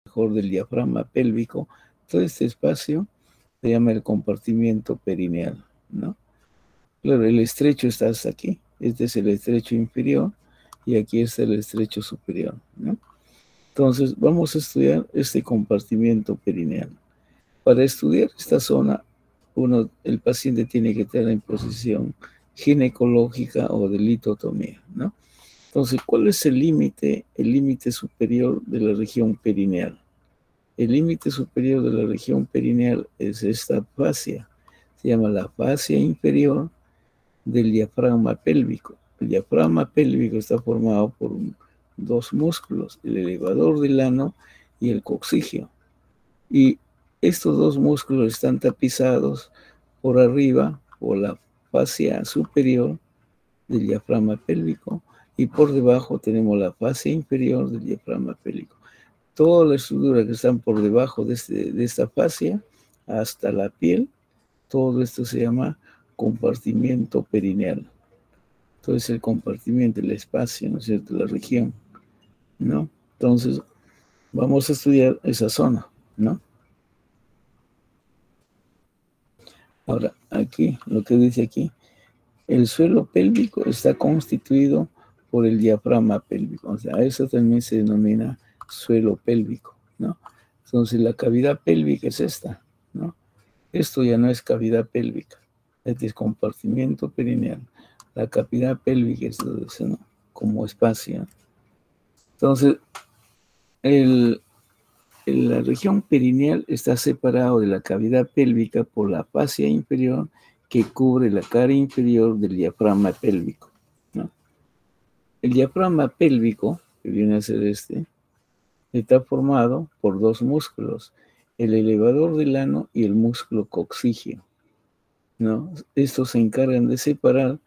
mejor del diafragma pélvico. Todo este espacio se llama el compartimiento perineal, ¿no? Claro, el estrecho está hasta aquí. Este es el estrecho inferior y aquí está el estrecho superior, ¿no? Entonces, vamos a estudiar este compartimiento perineal. Para estudiar esta zona, el paciente tiene que estar en posición ginecológica o de litotomía, ¿no? Entonces, ¿cuál es el límite? El límite superior de la región perineal. El límite superior de la región perineal es esta fascia. Se llama la fascia inferior del diafragma pélvico. El diafragma pélvico está formado por dos músculos, el elevador del ano y el coxígeo. Y estos dos músculos están tapizados por arriba por la fascia superior del diafragma pélvico y por debajo tenemos la fascia inferior del diafragma pélvico. Toda la estructura que están por debajo de esta fascia hasta la piel, todo esto se llama compartimiento perineal. Entonces el compartimiento, el espacio, ¿no es cierto?, la región, ¿no? Entonces vamos a estudiar esa zona, ¿no? Ahora, aquí, lo que dice aquí, el suelo pélvico está constituido por el diafragma pélvico, o sea, eso también se denomina suelo pélvico, ¿no? Entonces la cavidad pélvica es esta, ¿no? Esto ya no es cavidad pélvica, este es compartimiento perineal. La cavidad pélvica es todo eso, ¿no?, como espacio. Entonces, la región perineal está separada de la cavidad pélvica por la fascia inferior que cubre la cara inferior del diafragma pélvico, ¿no? El diafragma pélvico, que viene a ser este, está formado por dos músculos, el elevador del ano y el músculo coxígeo, ¿no? Estos se encargan de separar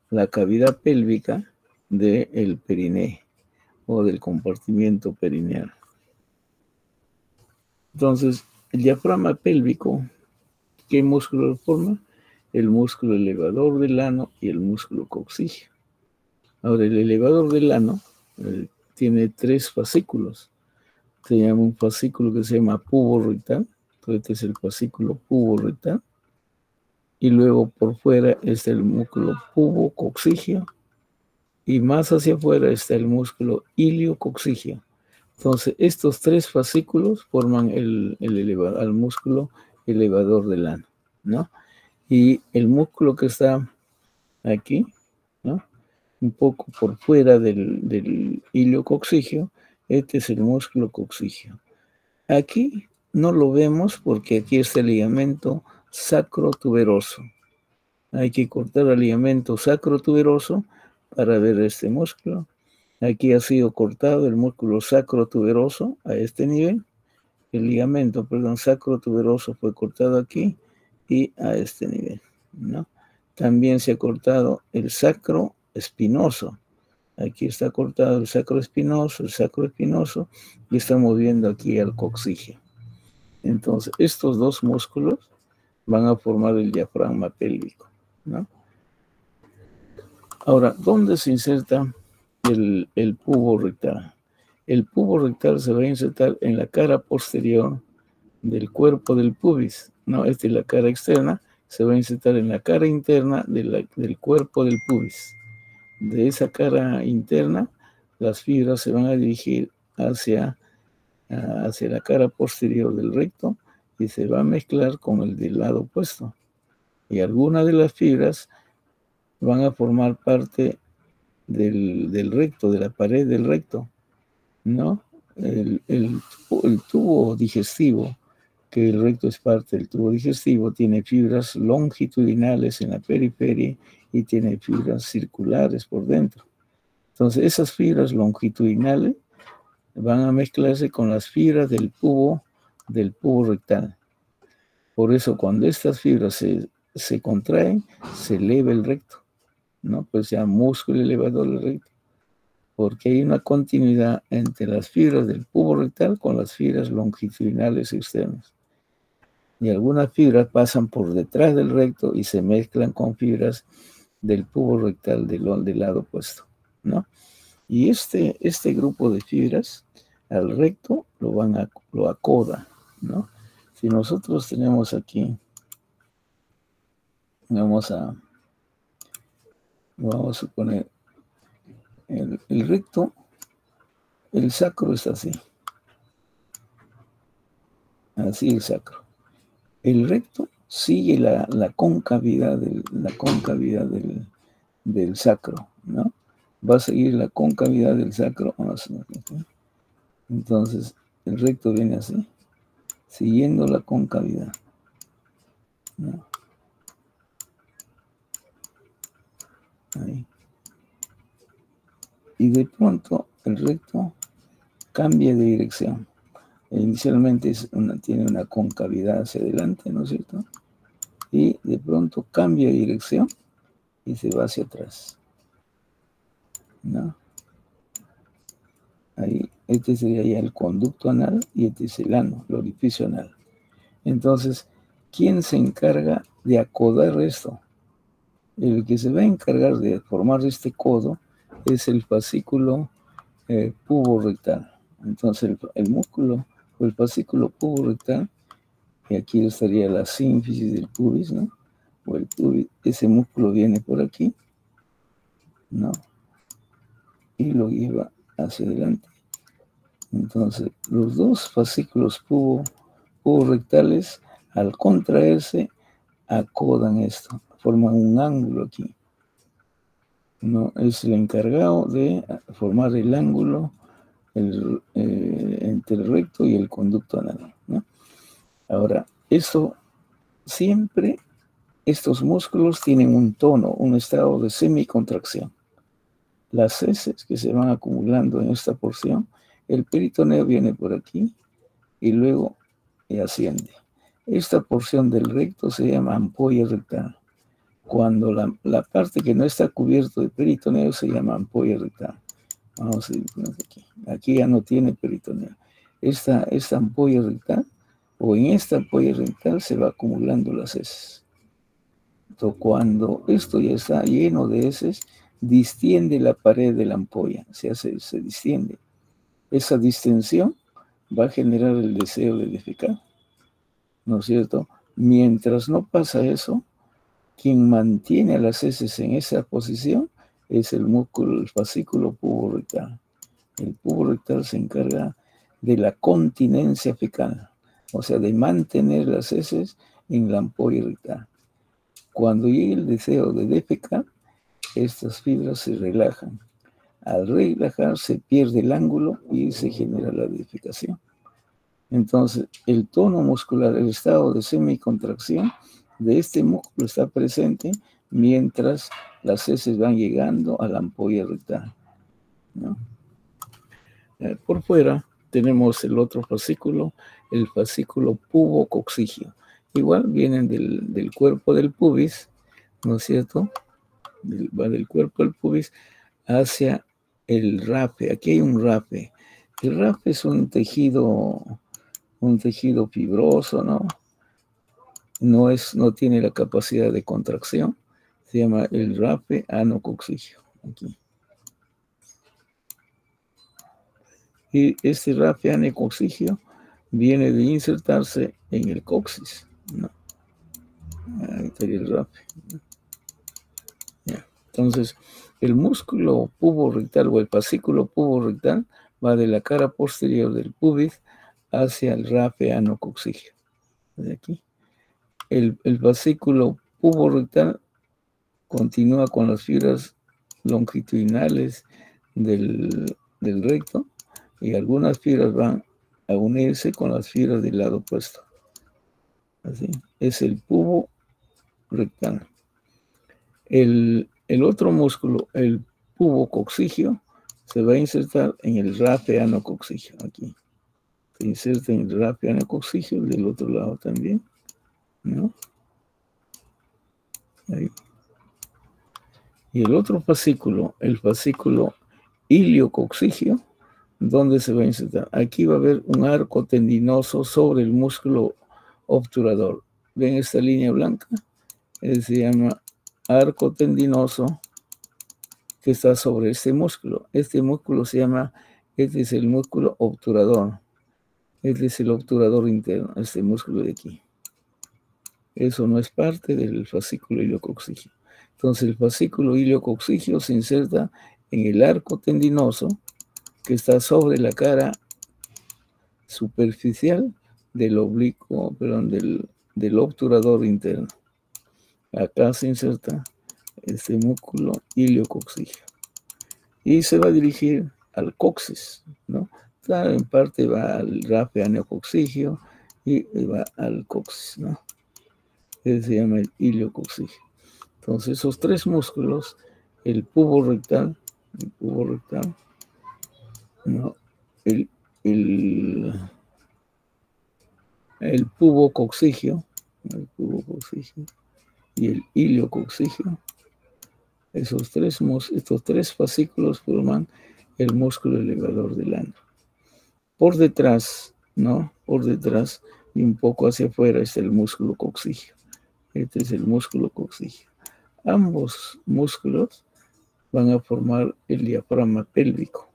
la cavidad pélvica del periné o del compartimiento perineal. Entonces, el diafragma pélvico, ¿qué músculo lo forma? El músculo elevador del ano y el músculo coxígeo. Ahora, el elevador del ano tiene tres fascículos. Se llama un fascículo que se llama pubo-rectal. Este es el fascículo pubo-rectal. Y luego por fuera está el músculo pubo-coxígeo. Y más hacia afuera está el músculo ilio-coxígeo. Entonces, estos tres fascículos forman el músculo elevador del ano, ¿no? Y el músculo que está aquí, ¿no?, un poco por fuera del ilio coxígeo, este es el músculo coxígeo. Aquí no lo vemos porque aquí está el ligamento sacrotuberoso. Hay que cortar el ligamento sacrotuberoso para ver este músculo. Aquí ha sido cortado el músculo sacrotuberoso a este nivel. El ligamento, sacrotuberoso fue cortado aquí y a este nivel, ¿no? También se ha cortado el sacroespinoso. Aquí está cortado el sacroespinoso, y estamos viendo aquí el coxígeo. Entonces, estos dos músculos van a formar el diafragma pélvico, ¿no? Ahora, ¿dónde se inserta el pubo rectal? El pubo rectal se va a insertar en la cara posterior del cuerpo del pubis, ¿no? Esta es la cara externa, se va a insertar en la cara interna del cuerpo del pubis. De esa cara interna, las fibras se van a dirigir hacia la cara posterior del recto y se va a mezclar con el del lado opuesto. Y algunas de las fibras van a formar parte del recto, de la pared del recto, ¿no? El tubo digestivo, que el recto es parte del tubo digestivo, tiene fibras longitudinales en la periferia y tiene fibras circulares por dentro. Entonces, esas fibras longitudinales van a mezclarse con las fibras del pubo rectal. Por eso, cuando estas fibras se contraen, se eleva el recto, ¿no? Pues se llama músculo elevador del recto, porque hay una continuidad entre las fibras del pubo rectal con las fibras longitudinales externas. Y algunas fibras pasan por detrás del recto y se mezclan con fibras del pubo rectal del lado opuesto, ¿no? Y este grupo de fibras al recto lo acoda, ¿no? Si nosotros tenemos aquí, vamos a poner el recto, el sacro está así el sacro. El recto sigue la concavidad del sacro, ¿no? Va a seguir la concavidad del sacro. Entonces, el recto viene así, siguiendo la concavidad, ¿no? Ahí. Y de pronto el recto cambia de dirección. Inicialmente tiene una concavidad hacia adelante, ¿no es cierto? Y de pronto cambia de dirección y se va hacia atrás, ¿no? Ahí, este sería ya el conducto anal y este es el ano, el orificio anal. Entonces, ¿quién se encarga de acodar esto? El que se va a encargar de formar este codo es el fascículo puborectal. Entonces, el músculo o el fascículo puborectal, y aquí estaría la sínfisis del pubis, ¿no? O el pubis, ese músculo viene por aquí, ¿no? Y lo lleva hacia adelante. Entonces, los dos fascículos puborectales, al contraerse, acodan esto, forman un ángulo aquí. ¿No? Es el encargado de formar el ángulo entre el recto y el conducto anal, ¿no? Ahora, siempre estos músculos tienen un tono, un estado de semicontracción. Las heces que se van acumulando en esta porción, el peritoneo viene por aquí y luego asciende. Esta porción del recto se llama ampolla rectal. Cuando la parte que no está cubierta de peritoneo se llama ampolla rectal. Vamos a ir aquí. Aquí ya no tiene peritoneo. Esta ampolla rectal, o en esta ampolla rectal se va acumulando las heces. Entonces, cuando esto ya está lleno de heces, distiende la pared de la ampolla, se distiende. Esa distensión va a generar el deseo de defecar, ¿no es cierto? Mientras no pasa eso, quien mantiene a las heces en esa posición es el músculo, el fascículo puborectal. El puborectal se encarga de la continencia fecal, o sea, de mantener las heces en la ampolla rectal. Cuando llegue el deseo de defecar, estas fibras se relajan. Al relajar se pierde el ángulo y se genera la defecación. Entonces, el tono muscular, el estado de semicontracción de este músculo está presente mientras las heces van llegando a la ampolla rectal, ¿no? Por fuera tenemos el otro fascículo, el fascículo pubococcígeo. Igual vienen del cuerpo del pubis, ¿no es cierto? Va del cuerpo del pubis hacia el rafe. Aquí hay un rafe. El rafe es un tejido fibroso, ¿no? No tiene la capacidad de contracción. Se llama el rafe anococcígeo. Aquí. Y este rafe anococcígeo viene de insertarse en el coxis, ¿no? Ahí estaría el rafe, ¿no? Ya. Entonces, el músculo puborectal o el fascículo puborectal va de la cara posterior del pubis hacia el rafe anococcígeo. De aquí. El fascículo puborectal continúa con las fibras longitudinales del recto y algunas fibras van a unirse con las fibras del lado opuesto. Así es el pubo rectal. El otro músculo, el pubococcígeo, se va a insertar en el rafe anococcígeo. Aquí se inserta en el rafe anococcígeo, del otro lado también, ¿no? Ahí. Y el otro fascículo, el fascículo iliococcígeo, ¿dónde se va a insertar? Aquí va a haber un arco tendinoso sobre el músculo obturador. ¿Ven esta línea blanca? Se llama arco tendinoso que está sobre este músculo. Este músculo se llama Este es el músculo obturador. Este es el obturador interno, este músculo de aquí. Eso no es parte del fascículo iliococcígeo. Entonces el fascículo iliococcígeo se inserta en el arco tendinoso que está sobre la cara superficial del oblicuo, perdón, del obturador interno. Acá se inserta este músculo iliococcígeo y se va a dirigir al coxis, ¿no? En parte va al rafe aneococcígeo y va al coxis, ¿no? Ese se llama el iliococcígeo. Entonces esos tres músculos, el pubo rectal, ¿no? el pubo coccígeo y el iliococcígeo. Estos tres fascículos forman el músculo elevador del ano. Por detrás, ¿no? Por detrás y un poco hacia afuera está el músculo coccígeo. Este es el músculo coccígeo. Ambos músculos van a formar el diafragma pélvico,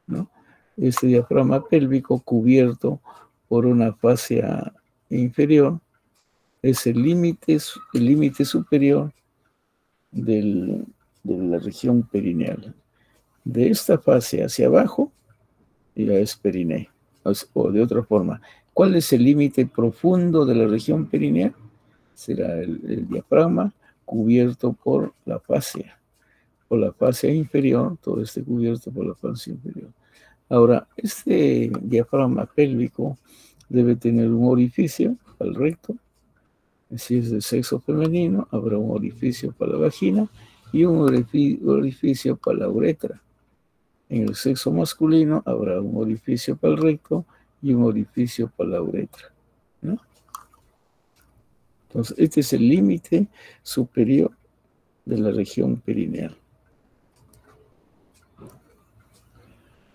¿no? Este diafragma pélvico cubierto por una fascia inferior es el límite superior de la región perineal. De esta fascia hacia abajo ya es perineo. O de otra forma, ¿cuál es el límite profundo de la región perineal? Será el diafragma cubierto por la fascia inferior, todo este cubierto por la fascia inferior. Ahora, este diafragma pélvico debe tener un orificio al recto. Si es de sexo femenino, habrá un orificio para la vagina y un orificio para la uretra. En el sexo masculino habrá un orificio para el recto y un orificio para la uretra, ¿no? Entonces, este es el límite superior de la región perineal.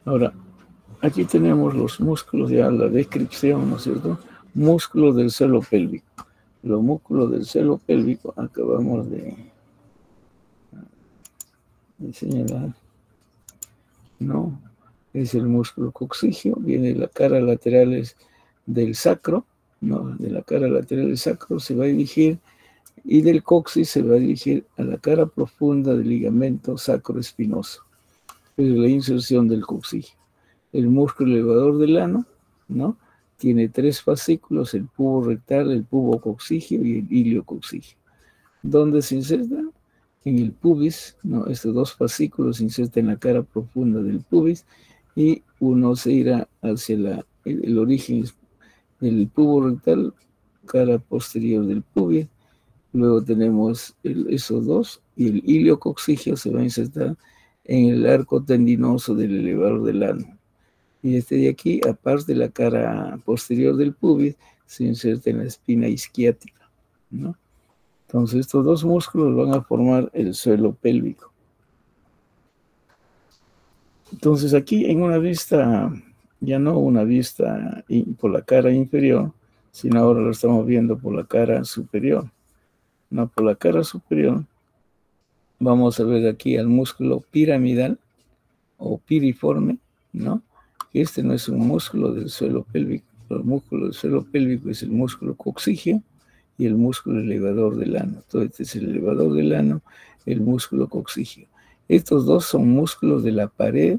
Ahora, aquí tenemos los músculos, ya la descripción, ¿no es cierto? Músculos del suelo pélvico. Los músculos del suelo pélvico acabamos de señalar, ¿no? Es el músculo coccígeo, viene de la cara laterales del sacro, ¿no? De la cara lateral del sacro se va a dirigir, y del coxis se va a dirigir a la cara profunda del ligamento sacroespinoso. Es la inserción del coccígeo. El músculo elevador del ano, ¿no? Tiene tres fascículos, el pubo rectal, el pubo coccígeo y el iliococcígeo. ¿Dónde se inserta? En el pubis, ¿no? Estos dos fascículos se insertan en la cara profunda del pubis y uno se irá hacia el origen del pubo rectal, cara posterior del pubis. Luego tenemos esos dos y el iliococcígeo se va a insertar en el arco tendinoso del elevador del ano. Y este de aquí, aparte de la cara posterior del pubis, se inserta en la espina isquiática, ¿no? Entonces estos dos músculos van a formar el suelo pélvico. Entonces aquí en una vista, ya no una vista por la cara inferior, sino ahora lo estamos viendo por la cara superior. No, por la cara superior vamos a ver aquí al músculo piramidal o piriforme, ¿no? Este no es un músculo del suelo pélvico. El músculo del suelo pélvico es el músculo coccígeo y el músculo elevador del ano. Entonces, este es el elevador del ano, el músculo coccígeo. Estos dos son músculos de la pared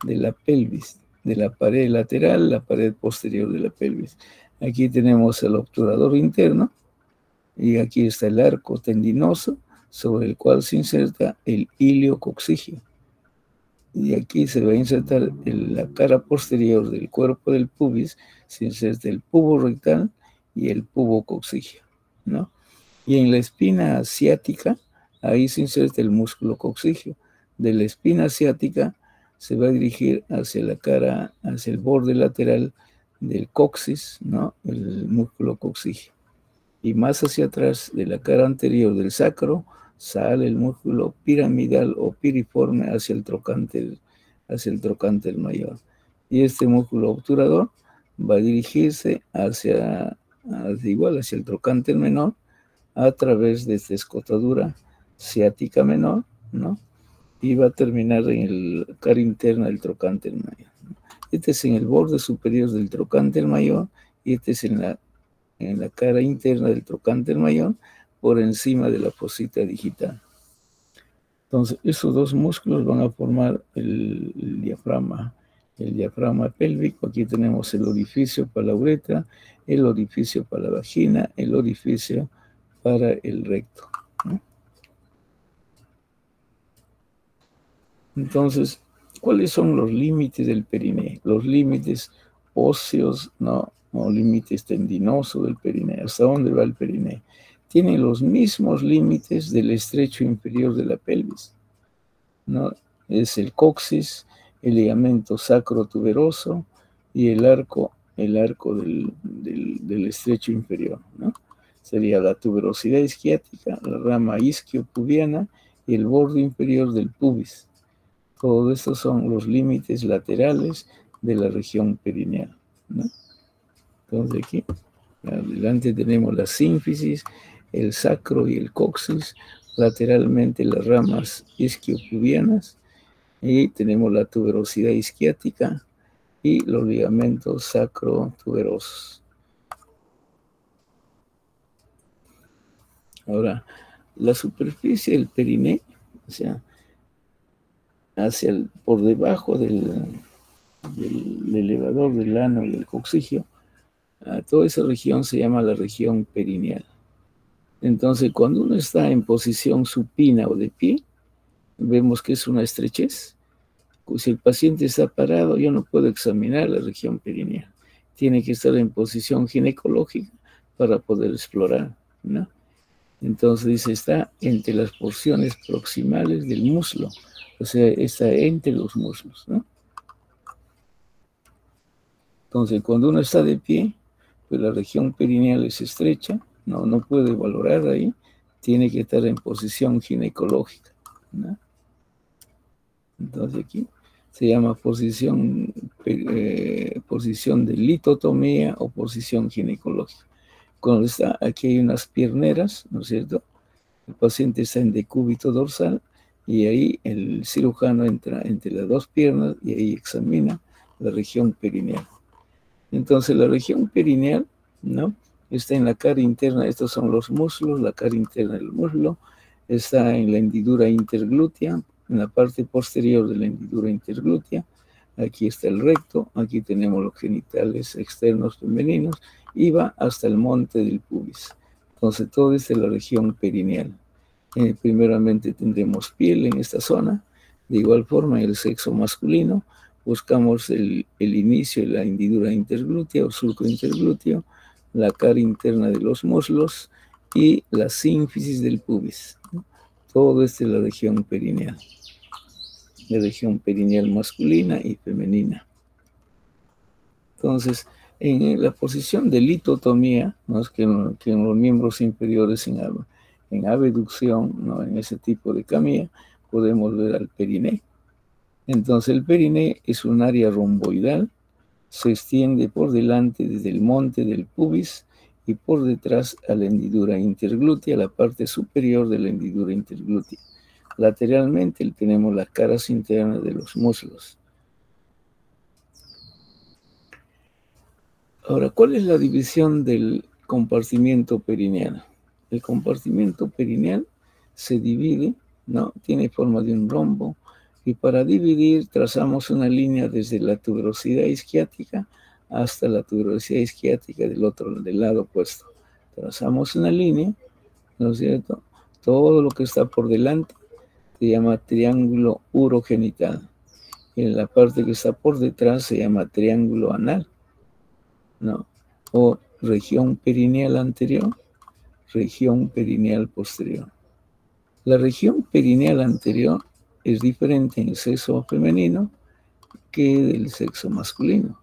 de la pelvis, de la pared lateral, la pared posterior de la pelvis. Aquí tenemos el obturador interno y aquí está el arco tendinoso sobre el cual se inserta el iliococcígeo. Y aquí se va a insertar en la cara posterior del cuerpo del pubis, se inserta el pubo rectal y el pubo coccígeo, ¿no? Y en la espina asiática, ahí se inserta el músculo coccígeo. De la espina asiática se va a dirigir hacia la cara, hacia el borde lateral del coxis, ¿no? El músculo coccígeo. Y más hacia atrás de la cara anterior del sacro sale el músculo piramidal o piriforme hacia el trocánter mayor. Y este músculo obturador va a dirigirse hacia el trocánter menor a través de esta escotadura ciática menor, ¿no? Y va a terminar en la cara interna del trocánter mayor. Este es en el borde superior del trocánter mayor y este es en la cara interna del trocánter mayor, por encima de la fosita digital. Entonces, esos dos músculos van a formar el diafragma. El diafragma pélvico. Aquí tenemos el orificio para la uretra, el orificio para la vagina, el orificio para el recto, ¿no? Entonces, ¿cuáles son los límites del perineo? Los límites óseos, no límites tendinosos del perineo. ¿Hasta dónde va el perineo? Tiene los mismos límites del estrecho inferior de la pelvis, ¿no? Es el coxis, el ligamento sacrotuberoso y el arco del estrecho inferior, ¿no? Sería la tuberosidad isquiática, la rama isquiopubiana y el borde inferior del pubis. Todos estos son los límites laterales de la región perineal, ¿no? Entonces aquí, adelante tenemos la sínfisis, el sacro y el coxis, lateralmente las ramas isquiopubianas, y tenemos la tuberosidad isquiática y los ligamentos sacrotuberosos. Ahora, la superficie del perineo, o sea, por debajo del elevador del ano y del coxigio, toda esa región se llama la región perineal. Entonces, cuando uno está en posición supina o de pie, vemos que es una estrechez. Si el paciente está parado, yo no puedo examinar la región perineal. Tiene que estar en posición ginecológica para poder explorar, ¿no? Entonces dice, está entre las porciones proximales del muslo, o sea, está entre los muslos, ¿no? Entonces, cuando uno está de pie, pues la región perineal es estrecha, no puede valorar ahí, tiene que estar en posición ginecológica, ¿no? Entonces aquí se llama posición de litotomía o posición ginecológica. Cuando está, aquí hay unas pierneras, ¿no es cierto? El paciente está en decúbito dorsal y ahí el cirujano entra entre las dos piernas y ahí examina la región perineal. Entonces la región perineal, ¿no?, está en la cara interna, estos son los muslos, la cara interna del muslo, está en la hendidura interglútea, en la parte posterior de la hendidura interglútea. Aquí está el recto, aquí tenemos los genitales externos femeninos y va hasta el monte del pubis. Entonces todo es de la región perineal. Primeramente tendremos piel en esta zona. De igual forma, en el sexo masculino buscamos el inicio de la hendidura interglútea o surco interglúteo, la cara interna de los muslos y la sínfisis del pubis, ¿no? Todo es de la región perineal. La región perineal masculina y femenina. Entonces, en la posición de litotomía, ¿no?, es que en los miembros inferiores en abducción, ¿no?, en ese tipo de camilla, podemos ver al periné. Entonces, el periné es un área romboidal, se extiende por delante desde el monte del pubis y por detrás a la hendidura interglútea, la parte superior de la hendidura interglútea. Lateralmente tenemos las caras internas de los muslos. Ahora, ¿cuál es la división del compartimiento perineal? El compartimiento perineal se divide, ¿no?, tiene forma de un rombo, y para dividir trazamos una línea desde la tuberosidad isquiática hasta la tuberosidad isquiática del lado opuesto. Trazamos una línea, ¿no es cierto? Todo lo que está por delante se llama triángulo urogenital. Y en la parte que está por detrás se llama triángulo anal, ¿no? O región perineal anterior, región perineal posterior. La región perineal anterior es diferente en el sexo femenino que del sexo masculino.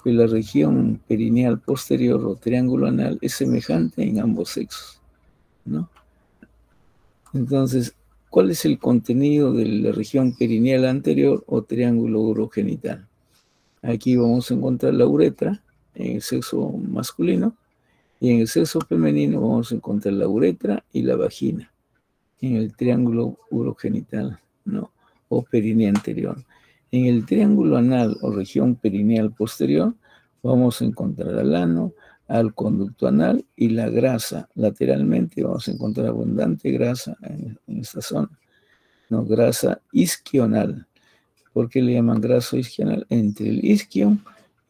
Pero la región perineal posterior o triángulo anal es semejante en ambos sexos, ¿no? Entonces, ¿cuál es el contenido de la región perineal anterior o triángulo urogenital? Aquí vamos a encontrar la uretra en el sexo masculino y en el sexo femenino vamos a encontrar la uretra y la vagina en el triángulo urogenital, ¿no?, o perineo anterior. En el triángulo anal o región perineal posterior vamos a encontrar al ano, al conducto anal y la grasa. Lateralmente vamos a encontrar abundante grasa en esta zona, ¿no? Grasa isquional. ¿Por qué le llaman grasa isquional? Entre el isquio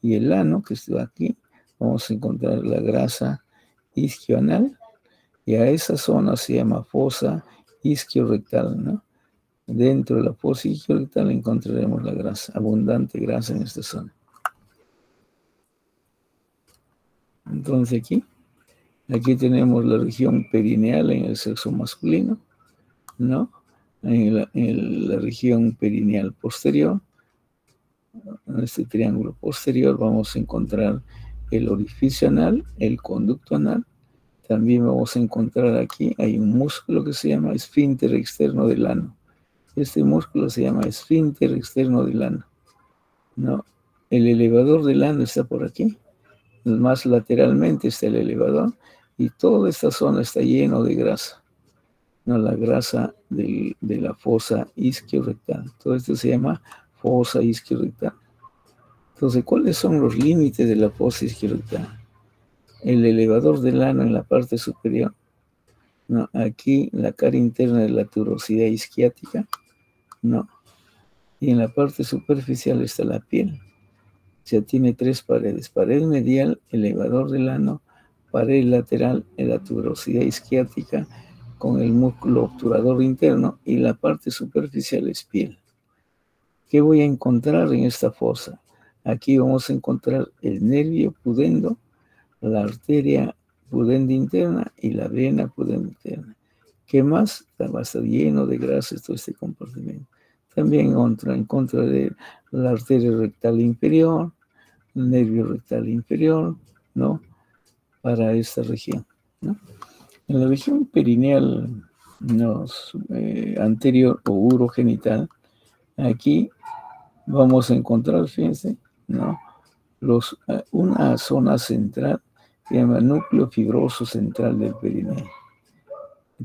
y el ano, que está aquí, vamos a encontrar la grasa isquional, y a esa zona se llama fosa isquiorrectal, ¿no? Dentro de la fosa isquiorrectal encontraremos la grasa, abundante grasa en esta zona. Entonces aquí tenemos la región perineal en el sexo masculino, ¿no? En la región perineal posterior, en este triángulo posterior, vamos a encontrar el orificio anal, el conducto anal. También vamos a encontrar aquí, hay un músculo que se llama esfínter externo del ano. Este músculo se llama esfínter externo del ano, ¿no? El elevador del ano está por aquí. Más lateralmente está el elevador y toda esta zona está lleno de grasa, ¿no? La grasa de la fosa isquiorrectal. Todo esto se llama fosa isquiorrectal. Entonces, ¿cuáles son los límites de la fosa isquiorrectal? El elevador del ano en la parte superior, ¿no? Aquí la cara interna de la tuberosidad isquiática, ¿no? Y en la parte superficial está la piel. O sea, tiene tres paredes: pared medial, elevador del ano, pared lateral en la tuberosidad isquiática con el músculo obturador interno, y la parte superficial es piel. ¿Qué voy a encontrar en esta fosa? Aquí vamos a encontrar el nervio pudendo, la arteria pudenda interna y la vena pudenda interna. ¿Qué más? Va a estar lleno de grasa todo este compartimento. También encontraré la arteria rectal inferior, el nervio rectal inferior, ¿no? Para esta región, ¿no? En la región perineal, ¿no? Anterior o urogenital, aquí vamos a encontrar, fíjense, ¿no? Una zona central que se llama núcleo fibroso central del perineo.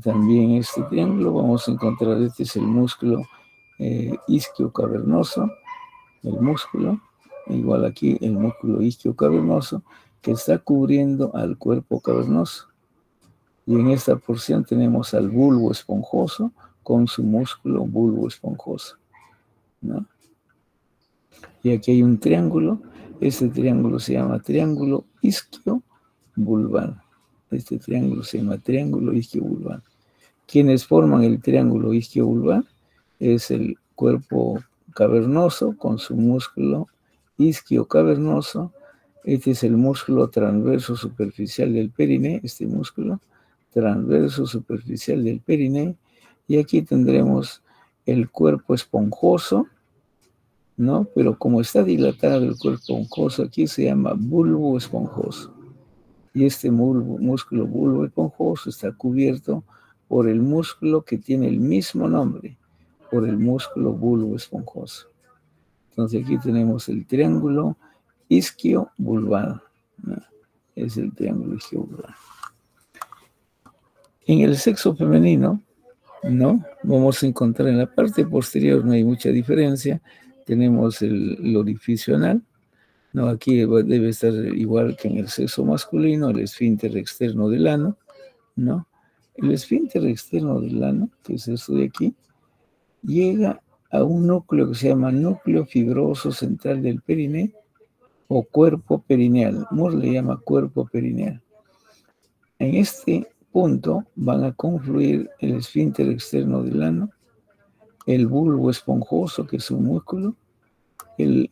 También en este triángulo vamos a encontrar, este es el músculo isquio cavernoso, el músculo, igual aquí el músculo isquio cavernoso que está cubriendo al cuerpo cavernoso. Y en esta porción tenemos al bulbo esponjoso con su músculo bulbo esponjoso, ¿no? Y aquí hay un triángulo. Este triángulo se llama triángulo isquio vulvar. Este triángulo se llama triángulo isquio vulvar. Quienes forman el triángulo isquio vulvar es el cuerpo cavernoso con su músculo isquio cavernoso. Este es el músculo transverso superficial del periné, este músculo transverso superficial del periné. Y aquí tendremos el cuerpo esponjoso, ¿no? Pero como está dilatado el cuerpo esponjoso, aquí se llama bulbo esponjoso. Y este músculo bulbo esponjoso está cubierto por el músculo que tiene el mismo nombre, por el músculo bulbo esponjoso. Entonces aquí tenemos el triángulo isquio vulvar, ¿no? Es el triángulo isquio vulvar. En el sexo femenino, ¿no? Vamos a encontrar en la parte posterior, no hay mucha diferencia. Tenemos el orificio anal, ¿no? Aquí debe estar igual que en el sexo masculino, el esfínter externo del ano, ¿no? El esfínter externo del ano, que es esto de aquí, llega a un núcleo que se llama núcleo fibroso central del periné o cuerpo perineal. Moore le llama cuerpo perineal. En este punto van a confluir el esfínter externo del ano, el bulbo esponjoso, que es un músculo, el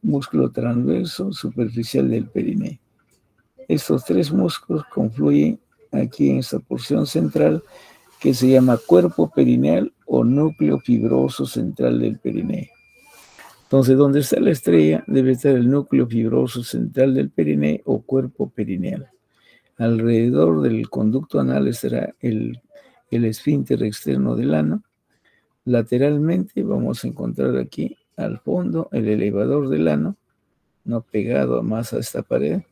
músculo transverso superficial del periné. Estos tres músculos confluyen aquí en esta porción central que se llama cuerpo perineal o núcleo fibroso central del periné. Entonces, donde está la estrella debe estar el núcleo fibroso central del periné o cuerpo perineal. Alrededor del conducto anal estará el esfínter externo del ano. Lateralmente vamos a encontrar aquí al fondo el elevador del ano, no pegado más a esta pared,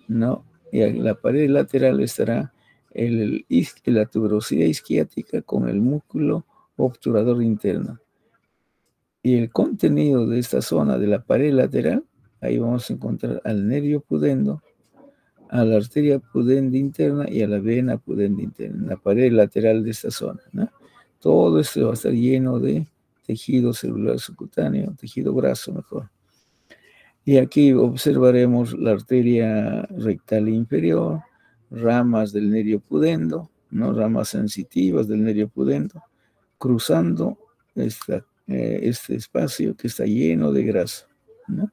no, y en la pared lateral estará la tuberosidad isquiática con el músculo obturador interno. Y el contenido de esta zona de la pared lateral, ahí vamos a encontrar al nervio pudendo, a la arteria pudenda interna y a la vena pudenda interna, en la pared lateral de esta zona, ¿no? Todo esto va a estar lleno de tejido celular subcutáneo, tejido graso mejor. Y aquí observaremos la arteria rectal inferior, ramas del nervio pudendo, ¿no? Ramas sensitivas del nervio pudendo, cruzando este espacio que está lleno de grasa, ¿no?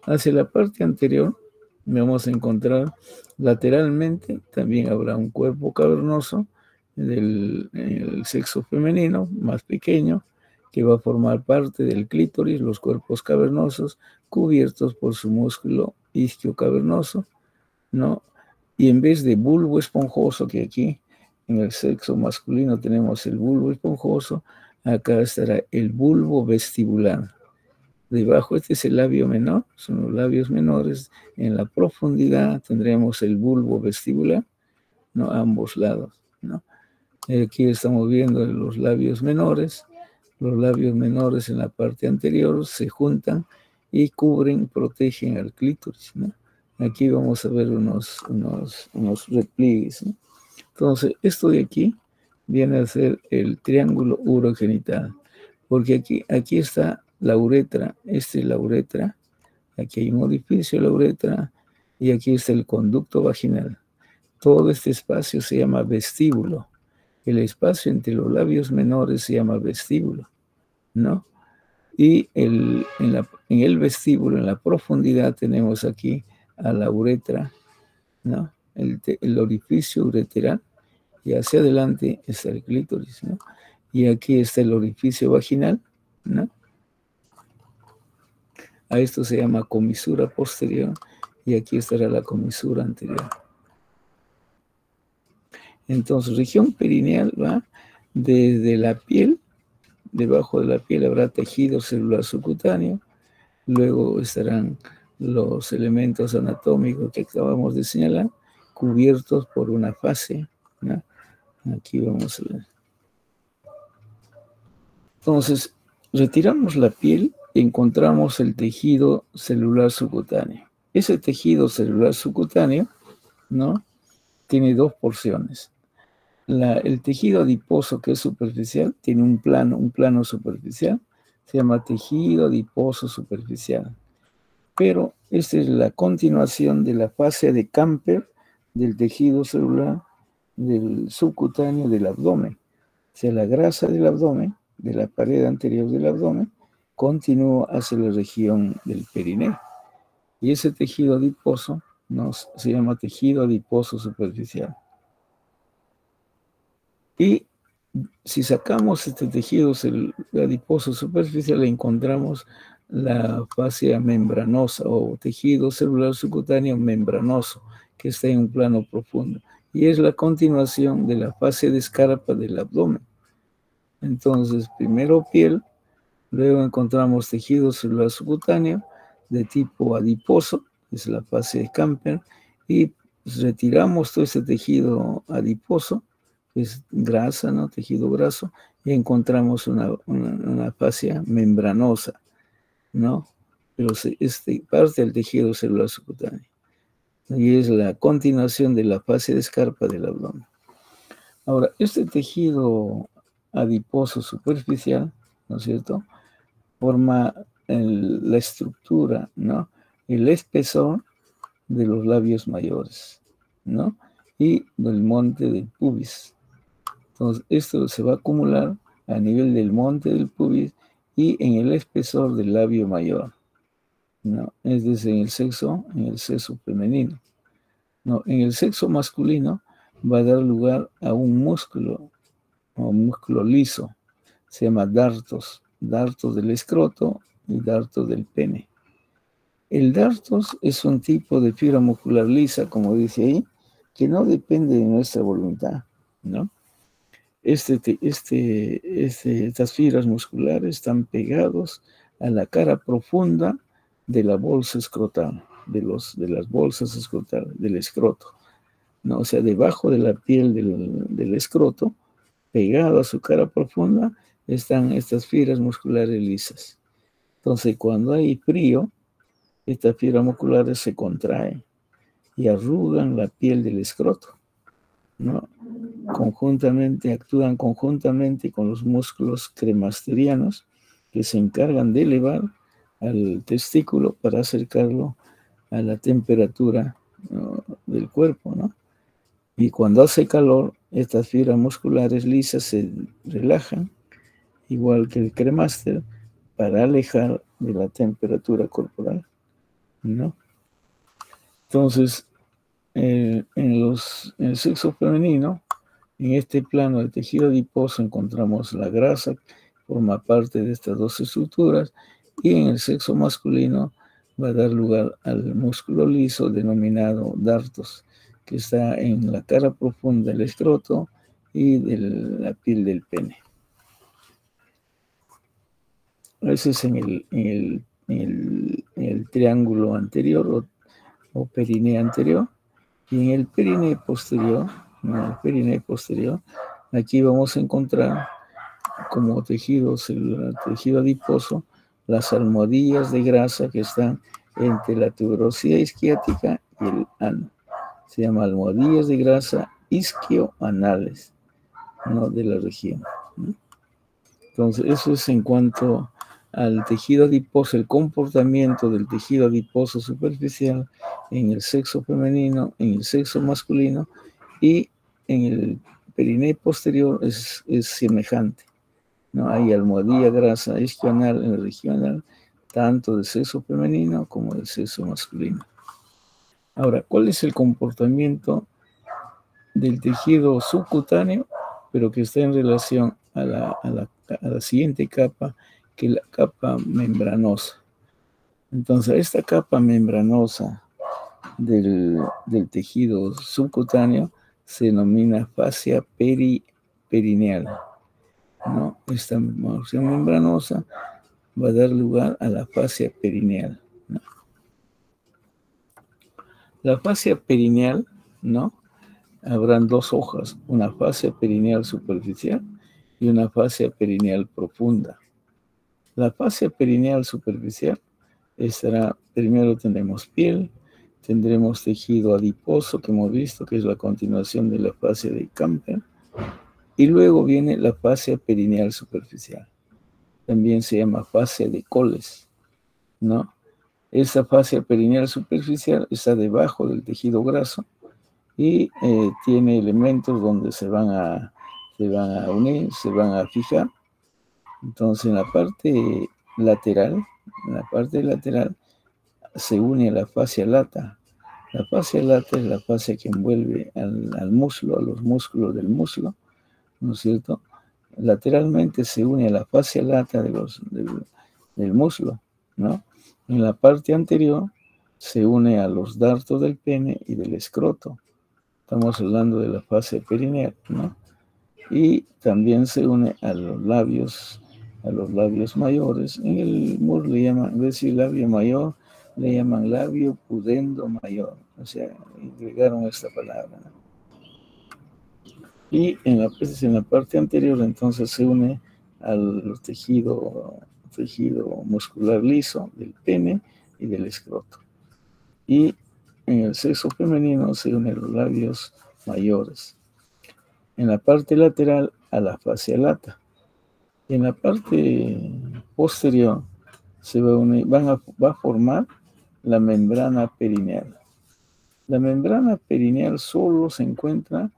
Hacia la parte anterior vamos a encontrar lateralmente, también habrá un cuerpo cavernoso del sexo femenino, más pequeño, que va a formar parte del clítoris, los cuerpos cavernosos, cubiertos por su músculo isquio cavernoso, ¿no? Y en vez de bulbo esponjoso, que aquí en el sexo masculino tenemos el bulbo esponjoso, acá estará el bulbo vestibular. Debajo este es el labio menor, son los labios menores. En la profundidad tendremos el bulbo vestibular, ¿no? A ambos lados, ¿no? Aquí estamos viendo los labios menores. Los labios menores en la parte anterior se juntan y cubren, protegen al clítoris, ¿no? Aquí vamos a ver unos repliegues, ¿no? Entonces, esto de aquí viene a ser el triángulo urogenital, porque aquí está la uretra, esta es la uretra, aquí hay un orificio de la uretra y aquí está el conducto vaginal. Todo este espacio se llama vestíbulo. El espacio entre los labios menores se llama vestíbulo, ¿no? Y en el vestíbulo, en la profundidad, tenemos aquí a la uretra, ¿no? El orificio ureteral, y hacia adelante está el clítoris, ¿no? Y aquí está el orificio vaginal, ¿no? A esto se llama comisura posterior y aquí estará la comisura anterior. Entonces, región perineal va desde la piel, debajo de la piel habrá tejido celular subcutáneo, luego estarán los elementos anatómicos que acabamos de señalar, cubiertos por una fase, ¿no? Aquí vamos a ver. Entonces, retiramos la piel y encontramos el tejido celular subcutáneo. Ese tejido celular subcutáneo, ¿no? Tiene dos porciones. El tejido adiposo, que es superficial, tiene un plano superficial, se llama tejido adiposo superficial. Pero esta es la continuación de la fase de Camper del tejido celular del subcutáneo del abdomen. O sea, la grasa del abdomen, de la pared anterior del abdomen, continúa hacia la región del perineo. Y ese tejido adiposo se llama tejido adiposo superficial. Y si sacamos este tejido adiposo superficial, encontramos la fascia membranosa o tejido celular subcutáneo membranoso, que está en un plano profundo. Y es la continuación de la fase de escarpa del abdomen. Entonces, primero piel, luego encontramos tejido celular subcutáneo de tipo adiposo, es la fase de Camper, y retiramos todo ese tejido adiposo, que es grasa, ¿no? Tejido graso, y encontramos una fascia membranosa, ¿no? Pero parte del tejido celular subcutáneo. Y es la continuación de la fase de escarpa del abdomen. Ahora, este tejido adiposo superficial, ¿no es cierto?, forma la estructura, ¿no?, el espesor de los labios mayores, ¿no?, y del monte del pubis. Entonces, esto se va a acumular a nivel del monte del pubis y en el espesor del labio mayor, ¿no? Es decir, en el sexo femenino. No, en el sexo masculino va a dar lugar a un músculo liso, se llama dartos del escroto y dartos del pene. El dartos es un tipo de fibra muscular lisa, como dice ahí, que no depende de nuestra voluntad, ¿no? Estas fibras musculares están pegados a la cara profunda de la bolsa escrotal, de las bolsas escrotales, del escroto, ¿no? O sea, debajo de la piel del escroto, pegado a su cara profunda, están estas fibras musculares lisas. Entonces, cuando hay frío, estas fibras musculares se contraen y arrugan la piel del escroto, ¿no? Actúan conjuntamente con los músculos cremasterianos que se encargan de elevar al testículo para acercarlo a la temperatura, ¿no?, del cuerpo, ¿no? Y cuando hace calor, estas fibras musculares lisas se relajan, igual que el cremáster, para alejar de la temperatura corporal, ¿no? Entonces, en el sexo femenino, en este plano del tejido adiposo encontramos la grasa, que forma parte de estas dos estructuras, y en el sexo masculino va a dar lugar al músculo liso denominado dartos, que está en la cara profunda del escroto y de la piel del pene. Ese es en el triángulo anterior o perineo anterior. Y en el perineo posterior, aquí vamos a encontrar como tejido celular, tejido adiposo, las almohadillas de grasa que están entre la tuberosidad isquiática y el ano. Se llama almohadillas de grasa isquioanales, ¿no?, de la región, ¿no? Entonces, eso es en cuanto al tejido adiposo, el comportamiento del tejido adiposo superficial en el sexo femenino, en el sexo masculino, y en el perineo posterior es semejante, ¿no? Hay almohadilla grasa isquioanal en la región anal, tanto del sexo femenino como del sexo masculino. Ahora, ¿cuál es el comportamiento del tejido subcutáneo, pero que está en relación a la siguiente capa, que es la capa membranosa? Entonces, esta capa membranosa del tejido subcutáneo se denomina fascia perineal, ¿no? Esta porción membranosa va a dar lugar a la fascia perineal, ¿no? La fascia perineal, ¿no?, habrán dos hojas, una fascia perineal superficial y una fascia perineal profunda. La fascia perineal superficial estará, primero tendremos piel, tendremos tejido adiposo que hemos visto, que es la continuación de la fascia de Camper, y luego viene la fascia perineal superficial. También se llama fascia de Coles, ¿no? Esta fascia perineal superficial está debajo del tejido graso y tiene elementos donde se van a unir, se van a fijar. Entonces, en la parte lateral se une a la fascia lata. La fascia lata es la fascia que envuelve al muslo, a los músculos del muslo, ¿no es cierto? Lateralmente se une a la fascia lata del muslo, ¿no? En la parte anterior se une a los dartos del pene y del escroto. Estamos hablando de la fascia perineal, ¿no? Y también se une a los labios mayores. En el muslo le llaman, en vez de labio mayor, le llaman labio pudendo mayor. O sea, agregaron esta palabra, ¿no? Y en la parte anterior, entonces, se une al tejido muscular liso del pene y del escroto. Y en el sexo femenino se unen los labios mayores. En la parte lateral a la fascia lata. En la parte posterior se va a unir, va a formar la membrana perineal. La membrana perineal solo se encuentra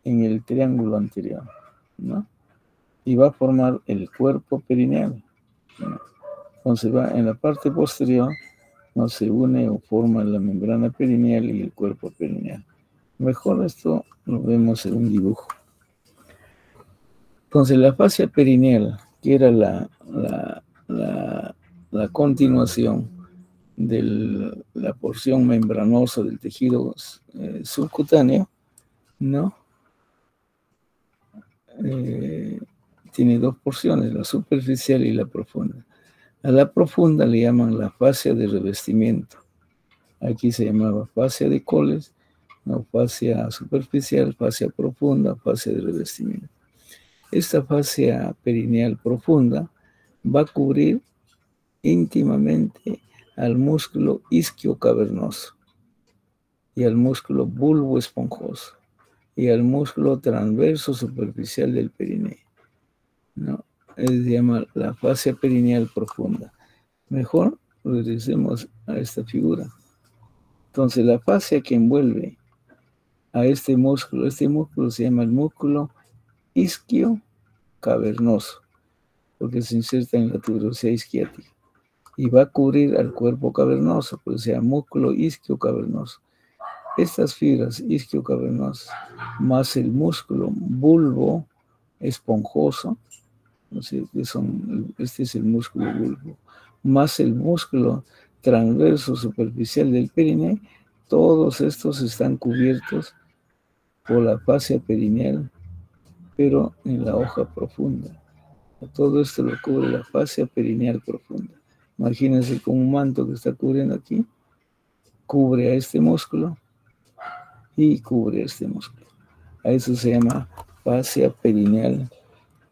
en el triángulo anterior, ¿no? Y va a formar el cuerpo perineal, ¿no? Entonces en la parte posterior, no se une o forma la membrana perineal y el cuerpo perineal. Mejor esto lo vemos en un dibujo. Entonces la fascia perineal, que era la continuación de la porción membranosa del tejido subcutáneo, ¿no? Tiene dos porciones, la superficial y la profunda. A la profunda le llaman la fascia de revestimiento. Aquí se llamaba fascia de Coles, no, fascia superficial, fascia profunda, fascia de revestimiento. Esta fascia perineal profunda va a cubrir íntimamente al músculo isquiocavernoso y al músculo bulbo esponjoso y al músculo transverso superficial del perineo, ¿no? Se llama la fascia perineal profunda. Mejor regresemos a esta figura. Entonces, la fascia que envuelve a este músculo se llama el músculo isquiocavernoso, porque se inserta en la tuberosidad isquiática y va a cubrir al cuerpo cavernoso, pues se llama músculo isquiocavernoso. Estas fibras isquiocavernosas más el músculo bulbo esponjoso, ¿no sé? Este es el músculo bulbo, más el músculo transverso superficial del perineo, todos estos están cubiertos por la fascia perineal, pero en la hoja profunda. Todo esto lo cubre la fascia perineal profunda. Imagínense como un manto que está cubriendo aquí, cubre a este músculo y cubre a este músculo. A eso se llama fascia perineal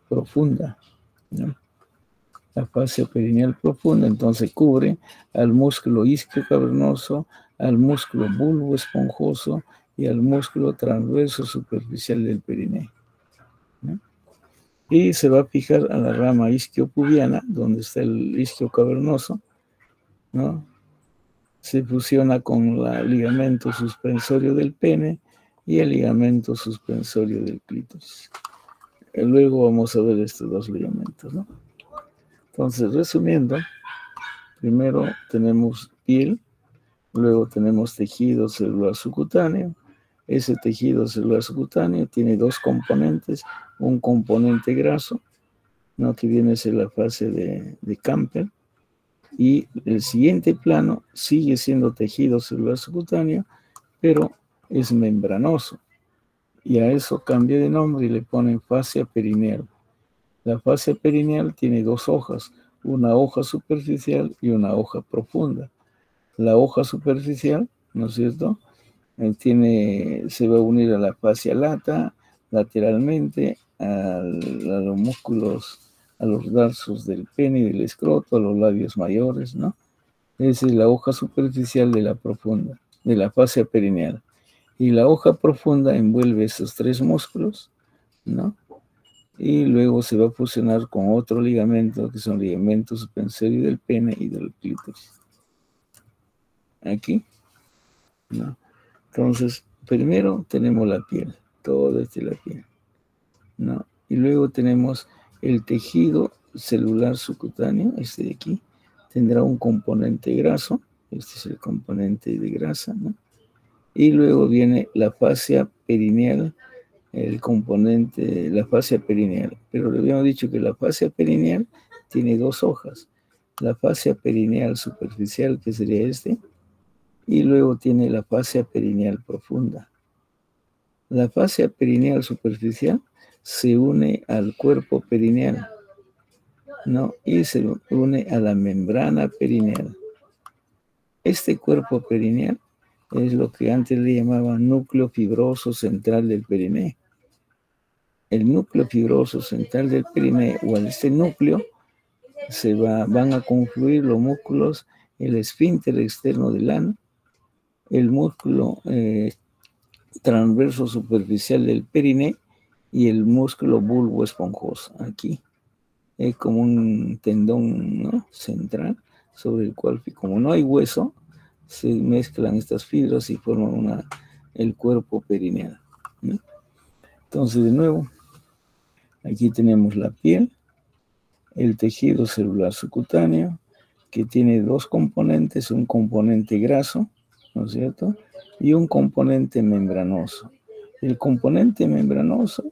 profunda, ¿no? La fascia perineal profunda entonces cubre al músculo isquiocavernoso, al músculo bulbo esponjoso y al músculo transverso superficial del perineo, ¿no? Y se va a fijar a la rama isquiopubiana, donde está el isquiocavernoso, ¿no? Se fusiona con el ligamento suspensorio del pene y el ligamento suspensorio del clítoris. Luego vamos a ver estos dos ligamentos, ¿no? Entonces, resumiendo, primero tenemos piel, luego tenemos tejido celular subcutáneo. Ese tejido celular subcutáneo tiene dos componentes, un componente graso, ¿no? Que viene a ser la fase de Camper, y el siguiente plano sigue siendo tejido celular subcutáneo, pero es membranoso, y a eso cambia de nombre y le ponen fascia perineal. La fascia perineal tiene dos hojas, una hoja superficial y una hoja profunda. La hoja superficial, ¿no es cierto?, se va a unir a la fascia lata lateralmente, a los músculos, a los darsos del pene y del escroto, a los labios mayores, ¿no? Esa es la hoja superficial de la profunda, de la fascia perineal. Y la hoja profunda envuelve esos tres músculos, ¿no? Y luego se va a fusionar con otro ligamento, que son ligamentos suspensorios del pene y del clítoris. Aquí, ¿no? Entonces, primero tenemos la piel, todo esto es la piel, ¿no? Y luego tenemos el tejido celular subcutáneo, este de aquí, tendrá un componente graso, este es el componente de grasa, ¿no? Y luego viene la fascia perineal, el componente, la fascia perineal. Pero le habíamos dicho que la fascia perineal tiene dos hojas. La fascia perineal superficial, que sería este, y luego tiene la fascia perineal profunda. La fascia perineal superficial se une al cuerpo perineal, ¿no? Y se une a la membrana perineal. Este cuerpo perineal es lo que antes le llamaban núcleo fibroso central del perineo. El núcleo fibroso central del perineo, o en este núcleo, van a confluir los músculos, el esfínter externo del ano, el músculo transverso superficial del perineo y el músculo bulbo esponjoso. Aquí es como un tendón, ¿no?, central, sobre el cual, como no hay hueso, se mezclan estas fibras y forman el cuerpo perineal, ¿no? Entonces, de nuevo, aquí tenemos la piel, el tejido celular subcutáneo, que tiene dos componentes, un componente graso, ¿no es cierto?, y un componente membranoso. El componente membranoso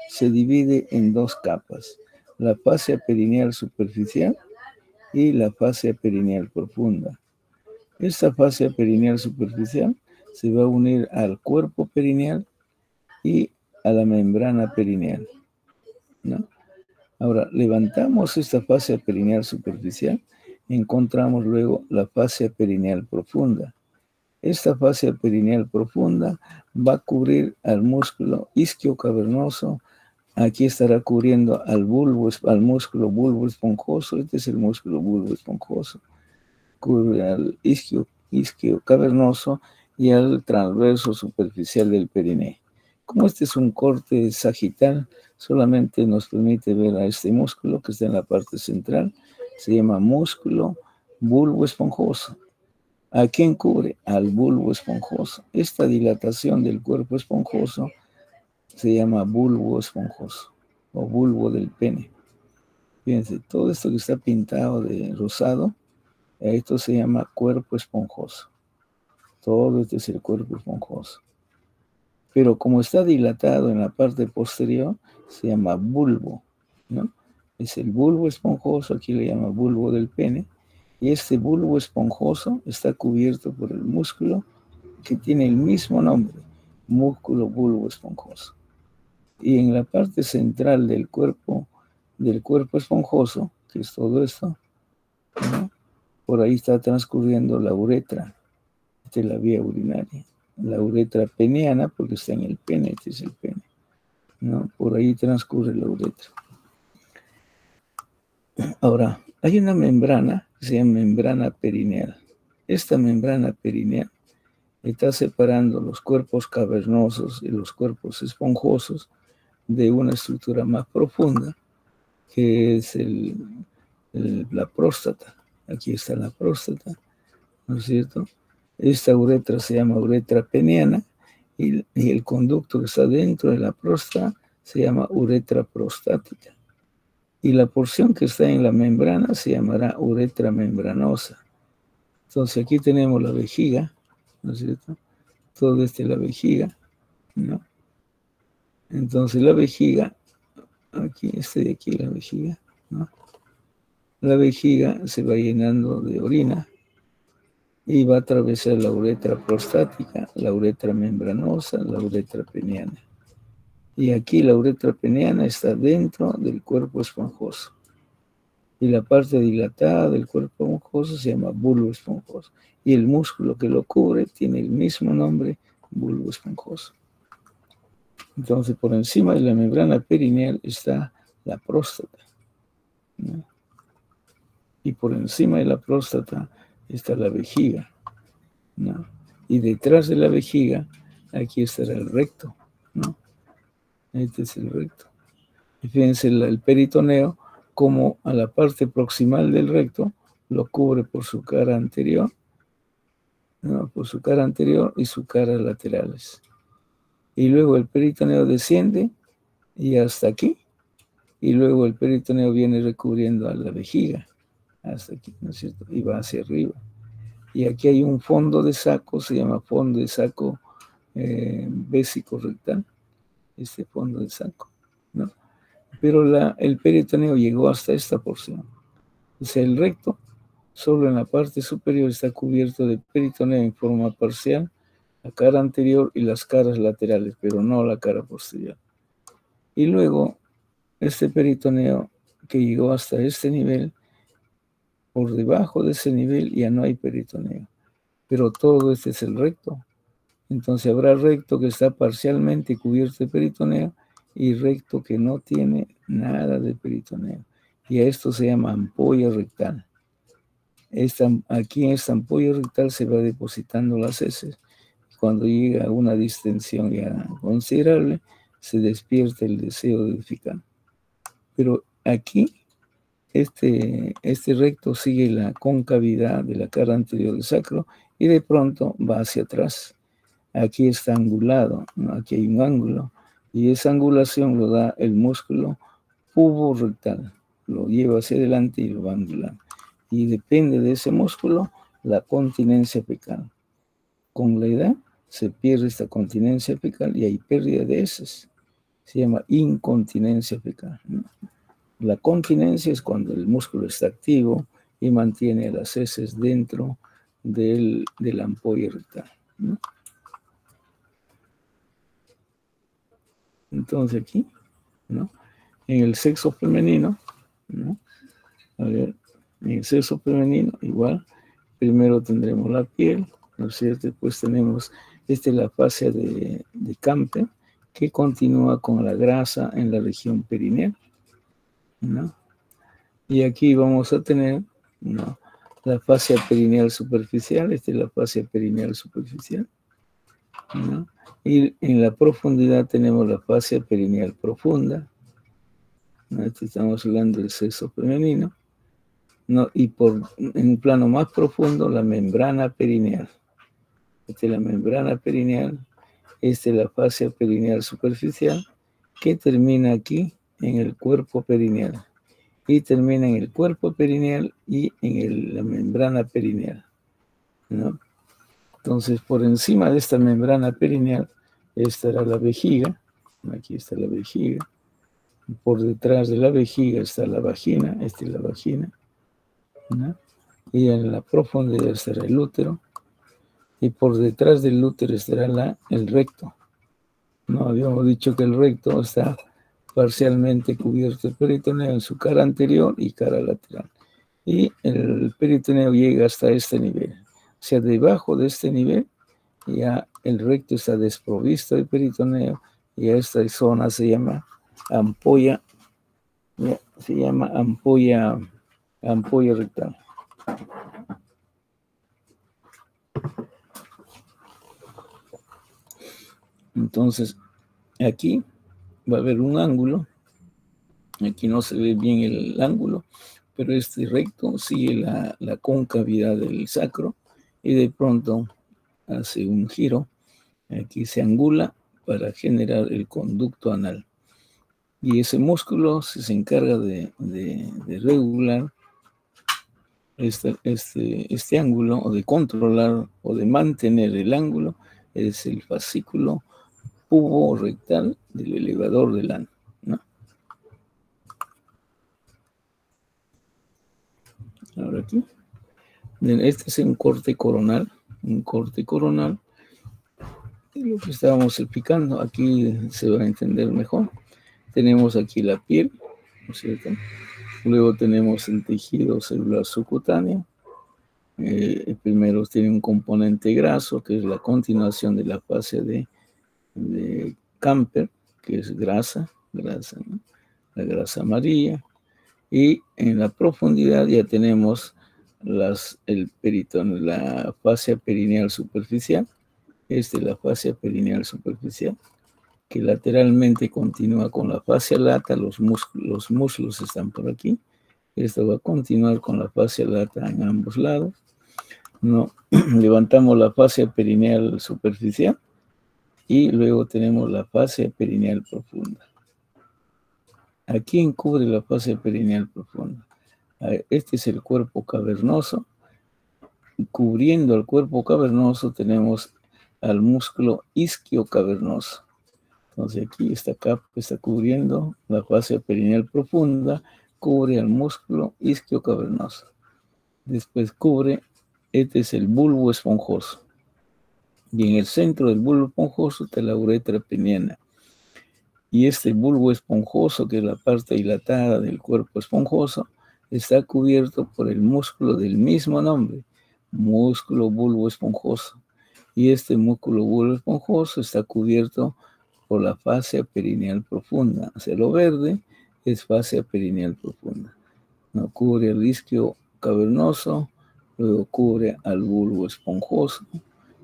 se divide en dos capas, la fascia perineal superficial y la fascia perineal profunda. Esta fascia perineal superficial se va a unir al cuerpo perineal y a la membrana perineal, ¿no? Ahora, levantamos esta fascia perineal superficial, encontramos luego la fascia perineal profunda. Esta fascia perineal profunda va a cubrir al músculo isquiocavernoso, Aquí estará cubriendo al bulbo, al músculo bulbo esponjoso. Este es el músculo bulbo esponjoso. Cubre al isquio cavernoso y al transverso superficial del perineo. Como este es un corte sagital, solamente nos permite ver a este músculo que está en la parte central. Se llama músculo bulbo esponjoso. ¿A quién cubre? Al bulbo esponjoso. Esta dilatación del cuerpo esponjoso se llama bulbo esponjoso o bulbo del pene. Fíjense, todo esto que está pintado de rosado, esto se llama cuerpo esponjoso. Todo este es el cuerpo esponjoso. Pero como está dilatado en la parte posterior, se llama bulbo, ¿no? Es el bulbo esponjoso, aquí le llama bulbo del pene, y este bulbo esponjoso está cubierto por el músculo que tiene el mismo nombre, músculo bulbo esponjoso. Y en la parte central del cuerpo esponjoso, que es todo esto, ¿no? Por ahí está transcurriendo la uretra, esta es la vía urinaria, la uretra peniana, porque está en el pene, este es el pene, ¿no? Por ahí transcurre la uretra. Ahora, hay una membrana que se llama membrana perineal. Esta membrana perineal está separando los cuerpos cavernosos y los cuerpos esponjosos de una estructura más profunda, que es la próstata. Aquí está la próstata, ¿no es cierto? Esta uretra se llama uretra peniana y el conducto que está dentro de la próstata se llama uretra prostática. Y la porción que está en la membrana se llamará uretra membranosa. Entonces aquí tenemos la vejiga, ¿no es cierto? Todo esto es la vejiga, ¿no? Entonces la vejiga, aquí, de aquí la vejiga, ¿no? La vejiga se va llenando de orina y va a atravesar la uretra prostática, la uretra membranosa, la uretra peniana. Y aquí la uretra peniana está dentro del cuerpo esponjoso. Y la parte dilatada del cuerpo esponjoso se llama bulbo esponjoso. Y el músculo que lo cubre tiene el mismo nombre, bulbo esponjoso. Entonces, por encima de la membrana perineal está la próstata, ¿no? Y por encima de la próstata está la vejiga, ¿no? Y detrás de la vejiga, aquí estará el recto, ¿no? Este es el recto. Y fíjense el peritoneo, como a la parte proximal del recto lo cubre por su cara anterior, ¿no? Por su cara anterior y sus caras laterales. Y luego el peritoneo desciende y hasta aquí. Y luego el peritoneo viene recubriendo a la vejiga hasta aquí, ¿no es cierto? Y va hacia arriba. Y aquí hay un fondo de saco, se llama fondo de saco vésico rectal, este fondo de saco, ¿no? Pero el peritoneo llegó hasta esta porción. O sea, el recto, solo en la parte superior está cubierto de peritoneo en forma parcial, la cara anterior y las caras laterales, pero no la cara posterior. Y luego, este peritoneo que llegó hasta este nivel, por debajo de ese nivel ya no hay peritoneo, pero todo este es el recto. Entonces habrá recto que está parcialmente cubierto de peritoneo y recto que no tiene nada de peritoneo. Y a esto se llama ampolla rectal. Aquí en esta ampolla rectal se va depositando las heces. Cuando llega a una distensión ya considerable, se despierta el deseo de defecar. Pero aquí, este recto sigue la concavidad de la cara anterior del sacro y de pronto va hacia atrás. Aquí está angulado, ¿no? Aquí hay un ángulo, y esa angulación lo da el músculo pubo-rectal, lo lleva hacia adelante y lo va angulando. Y depende de ese músculo la continencia fecal. Con la edad se pierde esta continencia fecal y hay pérdida de heces. Se llama incontinencia fecal, ¿no? La continencia es cuando el músculo está activo y mantiene las heces dentro de la ampolla rectal, ¿no? Entonces aquí, ¿no? En el sexo femenino, ¿no? A ver, en el sexo femenino igual, primero tendremos la piel, ¿no es cierto? Después tenemos, esta es la fascia de Camper, que continúa con la grasa en la región perineal, ¿no? Y aquí vamos a tener, ¿no?, la fascia perineal superficial. Esta es la fascia perineal superficial, ¿no? Y en la profundidad tenemos la fascia perineal profunda, ¿no? Estamos hablando del sexo femenino, ¿no? Y en un plano más profundo, la membrana perineal. Esta es la membrana perineal. Esta es la fascia perineal superficial, que termina aquí en el cuerpo perineal. Y termina en el cuerpo perineal y en la membrana perineal, ¿no? Entonces, por encima de esta membrana perineal estará la vejiga. Aquí está la vejiga. Por detrás de la vejiga está la vagina. Esta es la vagina, ¿no? Y en la profundidad estará el útero. Y por detrás del útero estará el recto. No habíamos dicho que el recto está parcialmente cubierto el peritoneo en su cara anterior y cara lateral. Y el peritoneo llega hasta este nivel. O sea, debajo de este nivel ya el recto está desprovisto de peritoneo y a esta zona se llama ampolla, ampolla rectal. Entonces, aquí va a haber un ángulo. Aquí no se ve bien el ángulo, pero este recto sigue la concavidad del sacro y de pronto hace un giro. Aquí se angula para generar el conducto anal. Y ese músculo se encarga de regular este ángulo, o de controlar o de mantener el ángulo. Es el fascículo pubo-rectal del elevador del ano, ¿no? Ahora aquí. Este es un corte coronal. Un corte coronal. Y lo que estábamos explicando, aquí se va a entender mejor. Tenemos aquí la piel, ¿no es cierto? Luego tenemos el tejido celular subcutáneo. Primero tiene un componente graso, que es la continuación de la fascia de Camper, que es grasa, ¿no? La grasa amarilla. Y en la profundidad ya tenemos el peritoneo, la fascia perineal superficial. Esta es la fascia perineal superficial, que lateralmente continúa con la fascia lata. Los muslos están por aquí. Esto va a continuar con la fascia lata en ambos lados, ¿no? Levantamos la fascia perineal superficial y luego tenemos la fascia perineal profunda. ¿A quién cubre la fascia perineal profunda? Este es el cuerpo cavernoso. Cubriendo el cuerpo cavernoso tenemos al músculo isquiocavernoso. Entonces aquí esta capa está cubriendo la fascia perineal profunda, cubre al músculo isquiocavernoso. Después cubre, este es el bulbo esponjoso. Y en el centro del bulbo esponjoso está la uretra peniana. Y este bulbo esponjoso, que es la parte dilatada del cuerpo esponjoso, está cubierto por el músculo del mismo nombre, músculo bulbo esponjoso. Y este músculo bulbo esponjoso está cubierto por la fascia perineal profunda. O sea, lo verde es fascia perineal profunda. No cubre el isquio cavernoso, luego cubre al bulbo esponjoso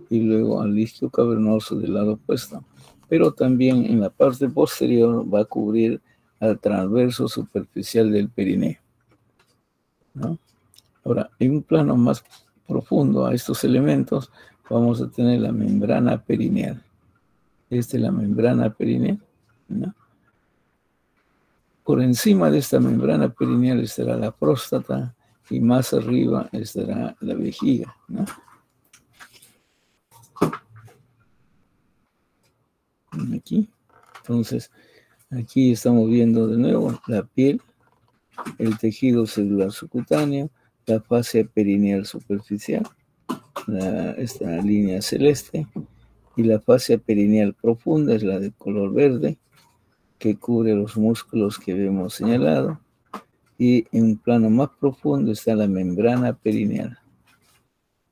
y luego al isquio cavernoso del lado opuesto. Pero también en la parte posterior va a cubrir al transverso superficial del perineo, ¿no? Ahora, en un plano más profundo a estos elementos, vamos a tener la membrana perineal. Esta es la membrana perineal, ¿no? Por encima de esta membrana perineal estará la próstata y más arriba estará la vejiga, ¿no? Aquí. Entonces, aquí estamos viendo de nuevo la piel, el tejido celular subcutáneo, la fascia perineal superficial, esta línea celeste, y la fascia perineal profunda es la de color verde, que cubre los músculos que vemos señalado, y en un plano más profundo está la membrana perineal.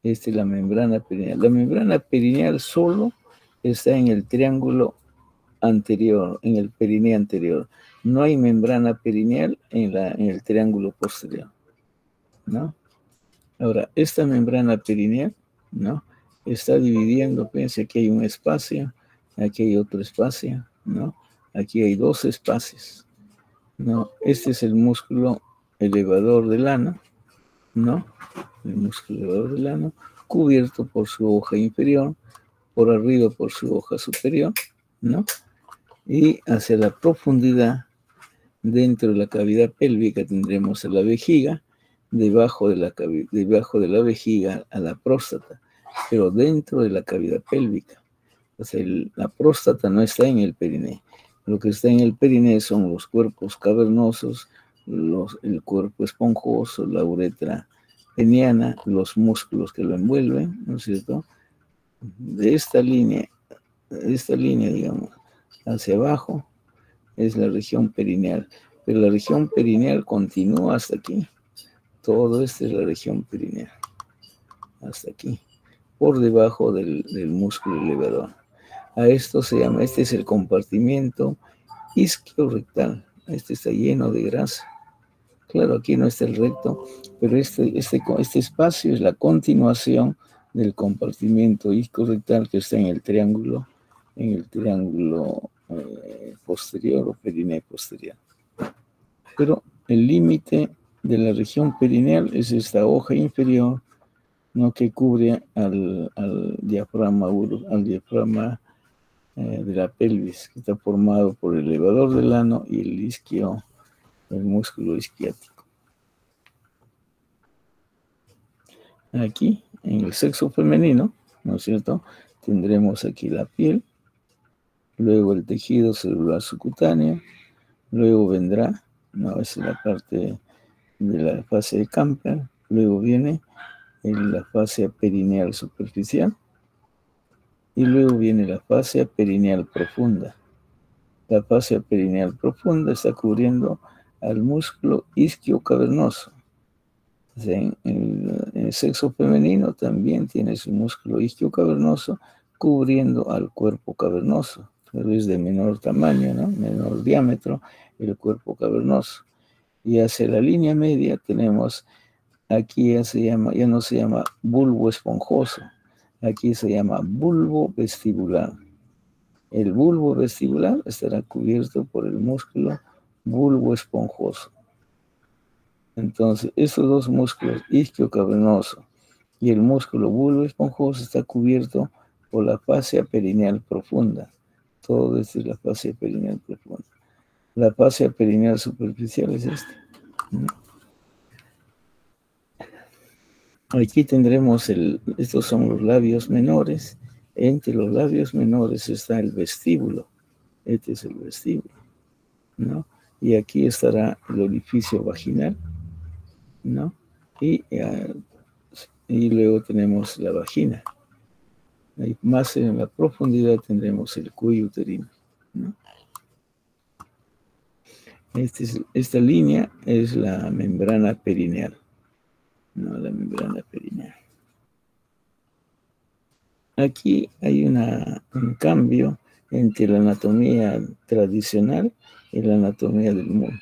Esta es la membrana perineal. La membrana perineal solo está en el triángulo anterior, en el perineo anterior. No hay membrana perineal en el triángulo posterior, ¿no? Ahora, esta membrana perineal, ¿no? Está dividiendo, piensa que hay un espacio, aquí hay otro espacio, ¿no? Aquí hay dos espacios, ¿no? Este es el músculo elevador del ano, ¿no? El músculo elevador del ano, cubierto por su hoja inferior, por arriba por su hoja superior, ¿no? Y hacia la profundidad, dentro de la cavidad pélvica tendremos a la vejiga, debajo de la vejiga a la próstata, pero dentro de la cavidad pélvica. O sea, la próstata no está en el perineo. Lo que está en el perineo son los cuerpos cavernosos, el cuerpo esponjoso, la uretra peniana, los músculos que lo envuelven, ¿no es cierto? De esta línea, digamos, hacia abajo, es la región perineal, pero la región perineal continúa hasta aquí. Todo esto es la región perineal, hasta aquí, por debajo del músculo elevador. A esto se llama, este es el compartimiento isquiorrectal. Este está lleno de grasa. Claro, aquí no está el recto, pero este espacio es la continuación del compartimiento isquiorrectal que está en el triángulo posterior o perineo posterior. Pero el límite de la región perineal es esta hoja inferior, ¿no? Que cubre al diafragma de la pelvis, que está formado por el elevador del ano y el músculo isquiático. Aquí, en el sexo femenino, ¿no es cierto?, tendremos aquí la piel, luego el tejido celular subcutáneo, luego vendrá, no, esa es la parte de la fascia de Camper, luego viene la fascia perineal superficial y luego viene la fascia perineal profunda. La fascia perineal profunda está cubriendo al músculo isquiocavernoso. O sea, en el sexo femenino también tiene su músculo isquiocavernoso cubriendo al cuerpo cavernoso, pero es de menor tamaño, ¿no? Menor diámetro el cuerpo cavernoso. Y hacia la línea media tenemos, aquí ya no se llama bulbo esponjoso, aquí se llama bulbo vestibular. El bulbo vestibular estará cubierto por el músculo bulbo esponjoso. Entonces, estos dos músculos, isquiocavernoso y el músculo bulbo esponjoso, está cubierto por la fascia perineal profunda. Todo esto es la fascia perineal profunda. La fascia perineal superficial es esta. Aquí tendremos estos son los labios menores. Entre los labios menores está el vestíbulo. Este es el vestíbulo, ¿no? Y aquí estará el orificio vaginal, ¿no? Y luego tenemos la vagina. Ahí más en la profundidad tendremos el cuello uterino, ¿no? Esta línea es la membrana perineal, ¿no? La membrana perineal. Aquí hay un cambio entre la anatomía tradicional y la anatomía del Moore.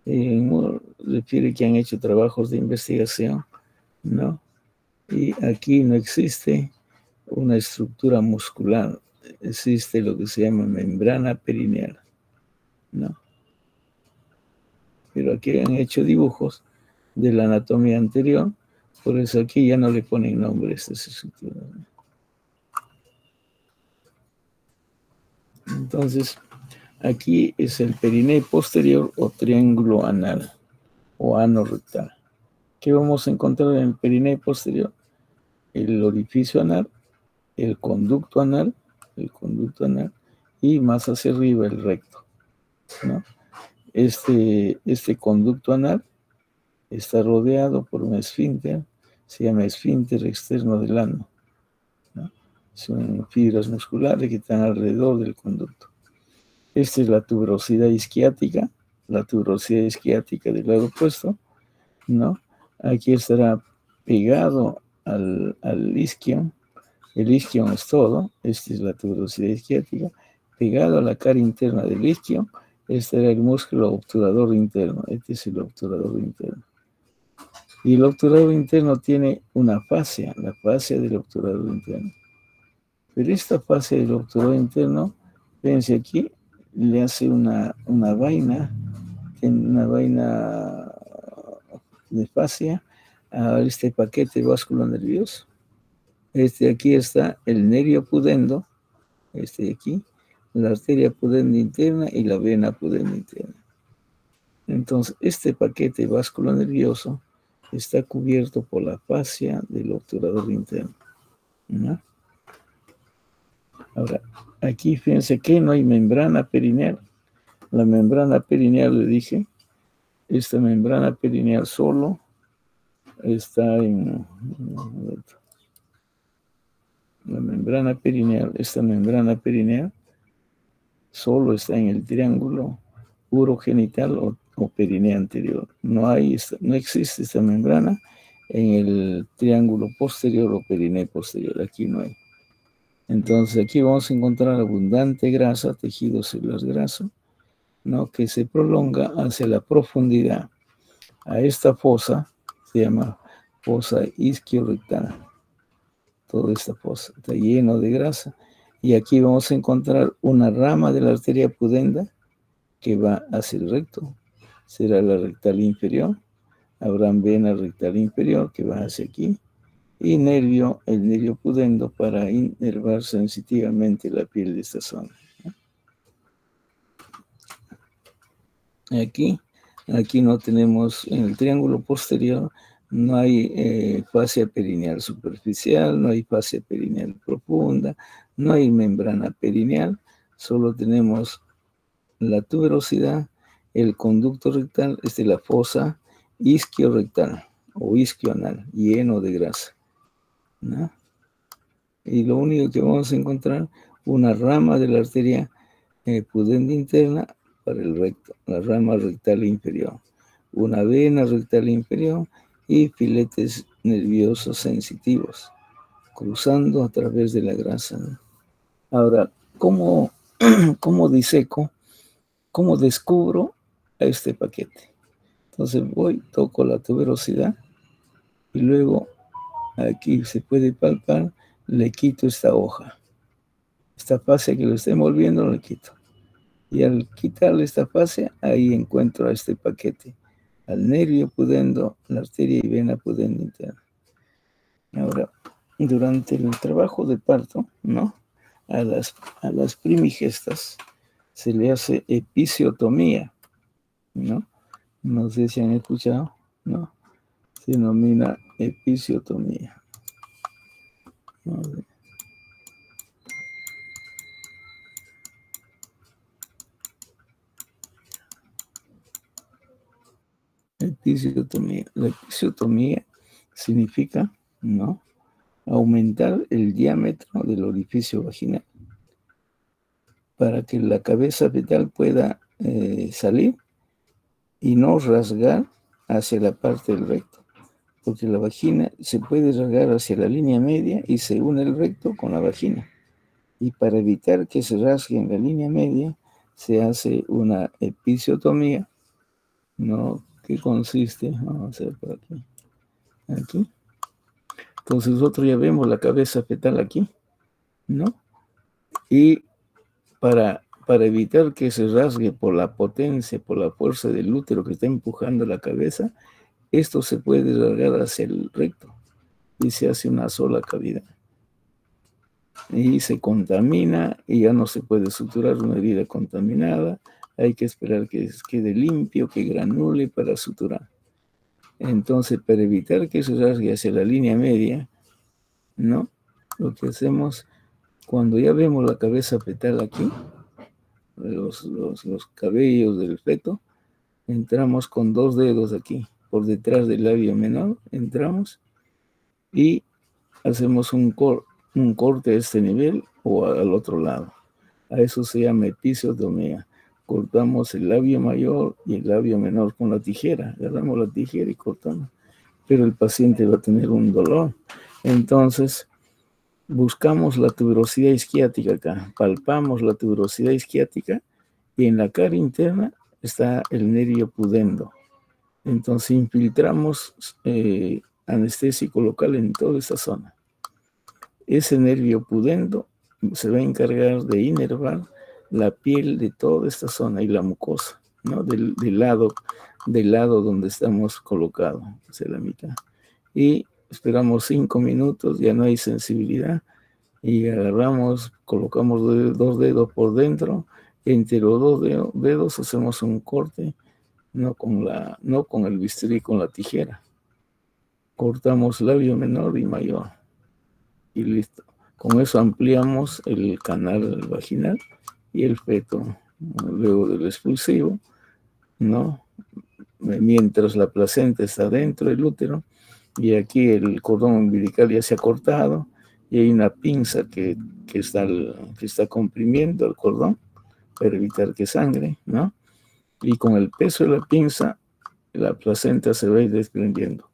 El Moore refiere que han hecho trabajos de investigación, ¿no? Y aquí no existe una estructura muscular, existe lo que se llama membrana perineal, ¿no? Pero aquí han hecho dibujos de la anatomía anterior, por eso aquí ya no le ponen nombre a estas estructuras, ¿no? Entonces, aquí es el perineo posterior o triángulo anal o ano rectal. ¿Qué vamos a encontrar en el perineo posterior? El orificio anal, el conducto anal y más hacia arriba el recto, ¿no? Este conducto anal está rodeado por un esfínter, se llama esfínter externo del ano, ¿no? Son fibras musculares que están alrededor del conducto. Esta es la tuberosidad isquiática del lado opuesto, ¿no? Aquí estará pegado al isquion. El isquion es todo, esta es la tuberosidad isquiática, pegado a la cara interna del isquio, este era el músculo obturador interno. Este es el obturador interno. Y el obturador interno tiene una fascia, la fascia del obturador interno. Pero esta fascia del obturador interno, fíjense aquí, le hace una vaina, una vaina de fascia a este paquete vascular nervioso. Aquí está el nervio pudendo, de aquí, la arteria pudenda interna y la vena pudenda interna. Entonces, este paquete vascular nervioso está cubierto por la fascia del obturador interno, ¿no? Ahora, aquí fíjense que no hay membrana perineal. La membrana perineal, le dije, esta membrana perineal solo está en... La membrana perineal, esta membrana perineal solo está en el triángulo urogenital o perineo anterior. No existe esta membrana en el triángulo posterior o perineo posterior. Aquí no hay. Entonces aquí vamos a encontrar abundante grasa, tejido celular graso, ¿no? Que se prolonga hacia la profundidad. A esta fosa se llama fosa isquiorrectal. Toda esta fosa está lleno de grasa. Y aquí vamos a encontrar una rama de la arteria pudenda que va hacia el recto. Será la rectal inferior. Habrá vena rectal inferior que va hacia aquí. Y el nervio pudendo para inervar sensitivamente la piel de esta zona. Aquí no tenemos, en el triángulo posterior, no hay fascia perineal superficial, no hay fascia perineal profunda, no hay membrana perineal, solo tenemos la tuberosidad, el conducto rectal, la fosa isquiorrectal o isquioanal, lleno de grasa, ¿no? Y lo único que vamos a encontrar, una rama de la arteria pudenda interna para el recto, la rama rectal inferior, una vena rectal inferior y filetes nerviosos sensitivos, cruzando a través de la grasa, ¿no? Ahora, ¿cómo diseco? ¿Cómo descubro a este paquete? Entonces toco la tuberosidad y luego aquí se puede palpar, le quito esta hoja. Esta fascia que lo está envolviendo, le quito. Y al quitarle esta fascia, ahí encuentro a este paquete, al nervio pudendo, la arteria y vena pudenda interna. Ahora, durante el trabajo de parto, ¿no? A las primigestas se le hace episiotomía, ¿no? No sé si han escuchado, ¿no? Se denomina episiotomía. ¿No? Episiotomía. La episiotomía significa, ¿no?, aumentar el diámetro del orificio vaginal para que la cabeza fetal pueda salir y no rasgar hacia la parte del recto, porque la vagina se puede rasgar hacia la línea media y se une el recto con la vagina. Y para evitar que se rasgue en la línea media, se hace una episiotomía, ¿no? ¿Qué consiste? Vamos a hacer por aquí. Aquí. Entonces nosotros ya vemos la cabeza fetal aquí, ¿no? Y para evitar que se rasgue por la potencia, por la fuerza del útero que está empujando la cabeza, esto se puede rasgar hacia el recto y se hace una sola cavidad. Y se contamina y ya no se puede suturar una herida contaminada. Hay que esperar que quede limpio, que granule para suturar. Entonces, para evitar que se rasgue hacia la línea media, ¿no? Lo que hacemos, cuando ya vemos la cabeza fetal aquí, los cabellos del feto, entramos con 2 dedos aquí, por detrás del labio menor, entramos y hacemos un corte a este nivel o al otro lado. A eso se llama episiotomía. Cortamos el labio mayor y el labio menor con la tijera. Agarramos la tijera y cortamos. Pero el paciente va a tener un dolor. Entonces, buscamos la tuberosidad isquiática acá, palpamos la tuberosidad isquiática y en la cara interna está el nervio pudendo. Entonces infiltramos anestésico local en toda esta zona. Ese nervio pudendo se va a encargar de inervar la piel de toda esta zona y la mucosa, ¿no? Del lado donde estamos colocados, o sea, la mitad. Y esperamos 5 minutos, ya no hay sensibilidad, y agarramos, colocamos 2 dedos por dentro, entre los 2 dedos hacemos un corte, no con el bisturí, con la tijera. Cortamos labio menor y mayor, y listo. Con eso ampliamos el canal vaginal y el feto, luego del expulsivo, ¿no? Mientras la placenta está dentro del útero, y aquí el cordón umbilical ya se ha cortado, y hay una pinza que está comprimiendo el cordón para evitar que sangre, ¿no? Y con el peso de la pinza, la placenta se va a ir desprendiendo.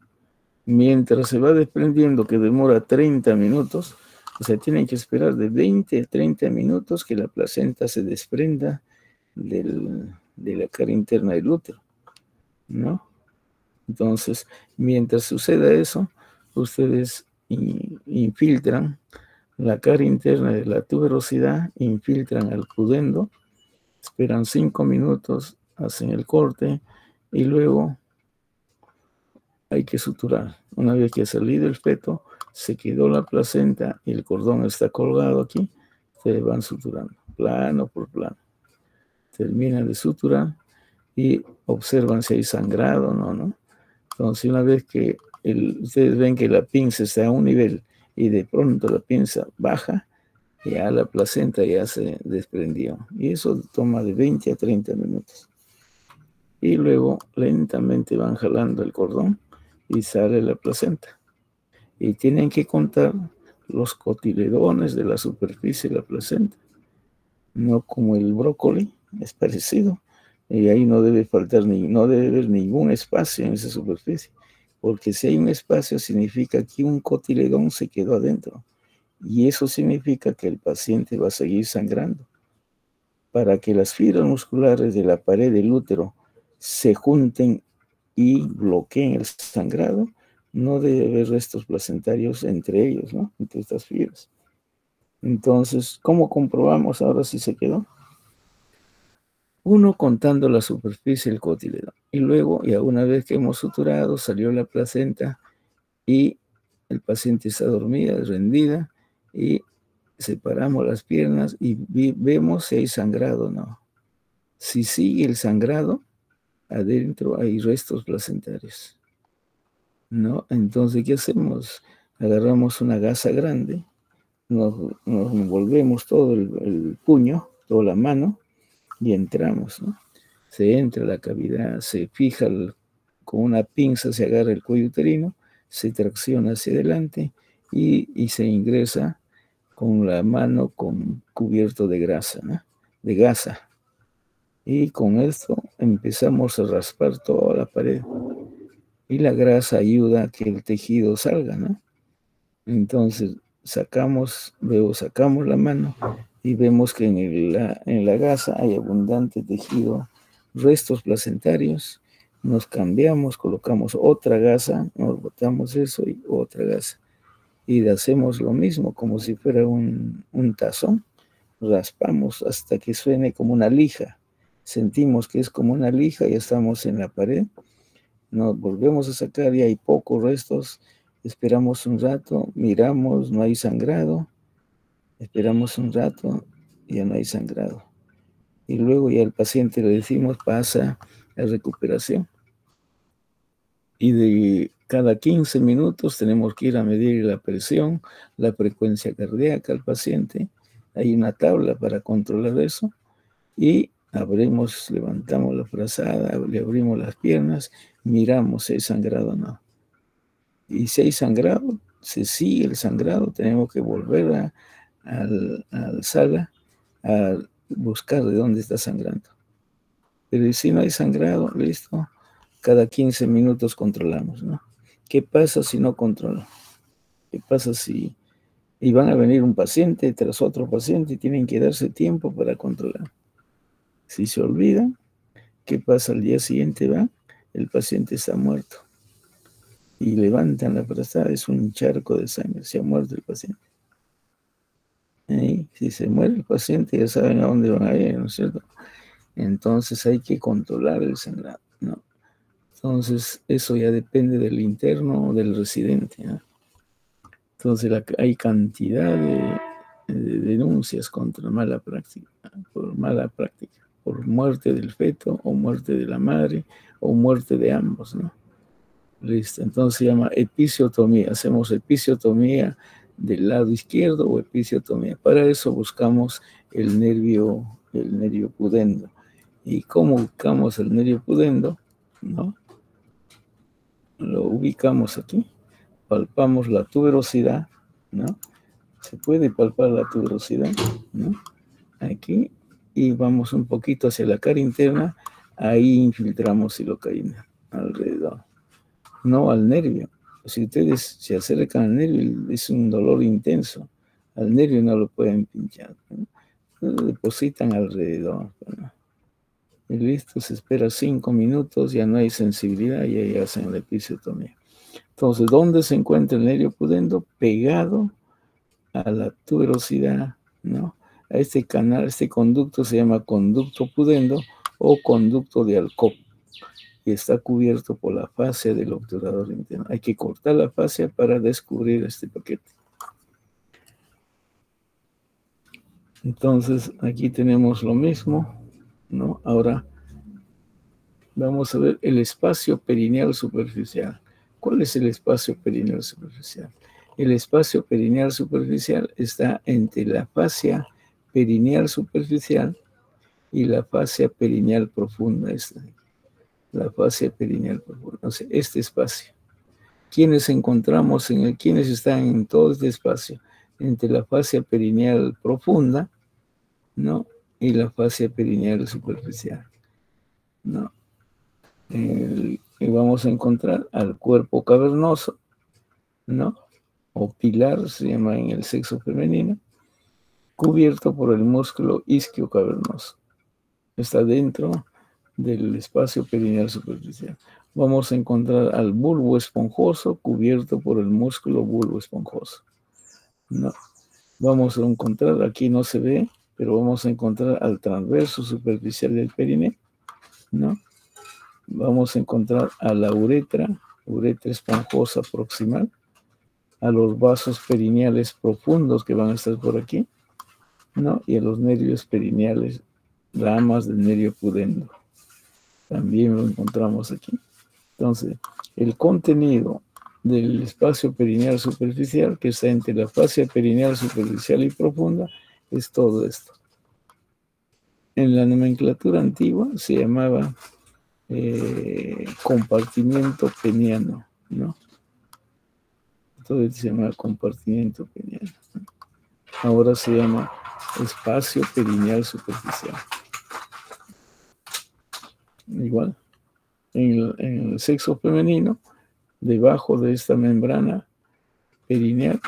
Mientras se va desprendiendo, que demora 30 minutos, o sea, tienen que esperar de 20 a 30 minutos que la placenta se desprenda de la cara interna del útero, ¿no? Entonces, mientras suceda eso, ustedes infiltran la cara interna de la tuberosidad, infiltran al pudendo, esperan 5 minutos, hacen el corte y luego hay que suturar. Una vez que ha salido el feto, se quedó la placenta y el cordón está colgado aquí, se van suturando, plano por plano. Terminan de suturar y observan si hay sangrado o no, ¿no? Entonces, una vez que ustedes ven que la pinza está a un nivel y de pronto la pinza baja, ya la placenta ya se desprendió. Y eso toma de 20 a 30 minutos. Y luego lentamente van jalando el cordón y sale la placenta. Y tienen que contar los cotiledones de la superficie de la placenta. No como el brócoli, es parecido. Y ahí no debe faltar, no debe haber ningún espacio en esa superficie. Porque si hay un espacio, significa que un cotiledón se quedó adentro. Y eso significa que el paciente va a seguir sangrando. Para que las fibras musculares de la pared del útero se junten y bloqueen el sangrado, no debe haber restos placentarios entre ellos, ¿no? Entre estas fibras. Entonces, ¿cómo comprobamos ahora si se quedó? Uno, contando la superficie del cotiledón. Y luego, ya una vez que hemos suturado, salió la placenta y el paciente está dormida, rendida, y separamos las piernas y vemos si hay sangrado o no. Si sigue el sangrado, adentro hay restos placentarios, ¿no? Entonces, ¿qué hacemos? Agarramos una gasa grande, nos envolvemos todo el puño, toda la mano, y entramos, ¿no? Se entra a la cavidad, se fija con una pinza, se agarra el cuello uterino, se tracciona hacia adelante y se ingresa con la mano cubierto de grasa, ¿no? De gasa. Y con esto empezamos a raspar toda la pared. Y la grasa ayuda a que el tejido salga, ¿no? Entonces sacamos la mano y vemos que en la gasa hay abundante tejido, restos placentarios. Nos cambiamos, colocamos otra gasa, nos botamos eso y otra gasa. Y hacemos lo mismo, como si fuera un tazón. Raspamos hasta que suene como una lija. Sentimos que es como una lija y estamos en la pared. Nos volvemos a sacar y hay pocos restos. Esperamos un rato, miramos, no hay sangrado. Esperamos un rato, ya no hay sangrado. Y luego ya al paciente le decimos, pasa a recuperación. Y de cada 15 minutos tenemos que ir a medir la presión, la frecuencia cardíaca al paciente. Hay una tabla para controlar eso. Y levantamos la frazada, le abrimos las piernas, miramos si hay sangrado o no. Y si hay sangrado, se sigue el sangrado, tenemos que volver a la sala a buscar de dónde está sangrando. Pero si no hay sangrado, listo, cada 15 minutos controlamos, ¿no? ¿Qué pasa si no controlamos? ¿Qué pasa si Y van a venir un paciente tras otro paciente y tienen que darse tiempo para controlar. Si se olvidan, ¿qué pasa? Al día siguiente el paciente está muerto. Y levantan la próstata, es un charco de sangre, se ha muerto el paciente. Y si se muere el paciente, ya saben a dónde van a ir, ¿no es cierto? Entonces hay que controlar el sangrado, ¿no? Entonces eso ya depende del interno o del residente, ¿no? Entonces hay cantidad de denuncias contra mala práctica, por muerte del feto o muerte de la madre o muerte de ambos, ¿no? Listo, entonces se llama episiotomía. Hacemos episiotomía del lado izquierdo o episiotomía. Para eso buscamos el nervio pudendo. ¿Y cómo buscamos el nervio pudendo? ¿No? Lo ubicamos aquí, palpamos la tuberosidad, ¿no? Se puede palpar la tuberosidad, ¿no? Aquí, y vamos un poquito hacia la cara interna, ahí infiltramos silocaína alrededor. No al nervio. Si ustedes se acercan al nervio, es un dolor intenso. Al nervio no lo pueden pinchar, ¿no? Lo depositan alrededor, ¿no? Y listo, se espera 5 minutos, ya no hay sensibilidad y ahí hacen la episiotomía. Entonces, ¿dónde se encuentra el nervio pudendo? Pegado a la tuberosidad, ¿no? A este canal, este conducto se llama conducto pudendo o conducto de Alcock. Y está cubierto por la fascia del obturador interno. Hay que cortar la fascia para descubrir este paquete. Entonces, aquí tenemos lo mismo, ¿no? Ahora, vamos a ver el espacio perineal superficial. ¿Cuál es el espacio perineal superficial? El espacio perineal superficial está entre la fascia perineal superficial y la fascia perineal profunda. La fascia perineal profunda. O sea, este espacio. ¿Quiénes encontramos quiénes están en todo este espacio? Entre la fascia perineal profunda, ¿no? Y la fascia perineal superficial, ¿no? Y vamos a encontrar al cuerpo cavernoso, ¿no? O pilar, se llama en el sexo femenino, cubierto por el músculo isquio cavernoso. Está dentro del espacio perineal superficial. Vamos a encontrar al bulbo esponjoso cubierto por el músculo bulbo esponjoso, ¿no? Vamos a encontrar, aquí no se ve, pero vamos a encontrar al transverso superficial del perineo, ¿no? Vamos a encontrar a la uretra esponjosa proximal, a los vasos perineales profundos que van a estar por aquí, ¿no? Y a los nervios perineales, ramas del nervio pudendo. También lo encontramos aquí. Entonces, el contenido del espacio perineal superficial, que está entre la fascia perineal superficial y profunda, es todo esto. En la nomenclatura antigua se llamaba compartimiento peniano, ¿no? Entonces se llama compartimiento peniano, ¿no? Ahora se llama espacio perineal superficial. Igual, en el sexo femenino, debajo de esta membrana perineal,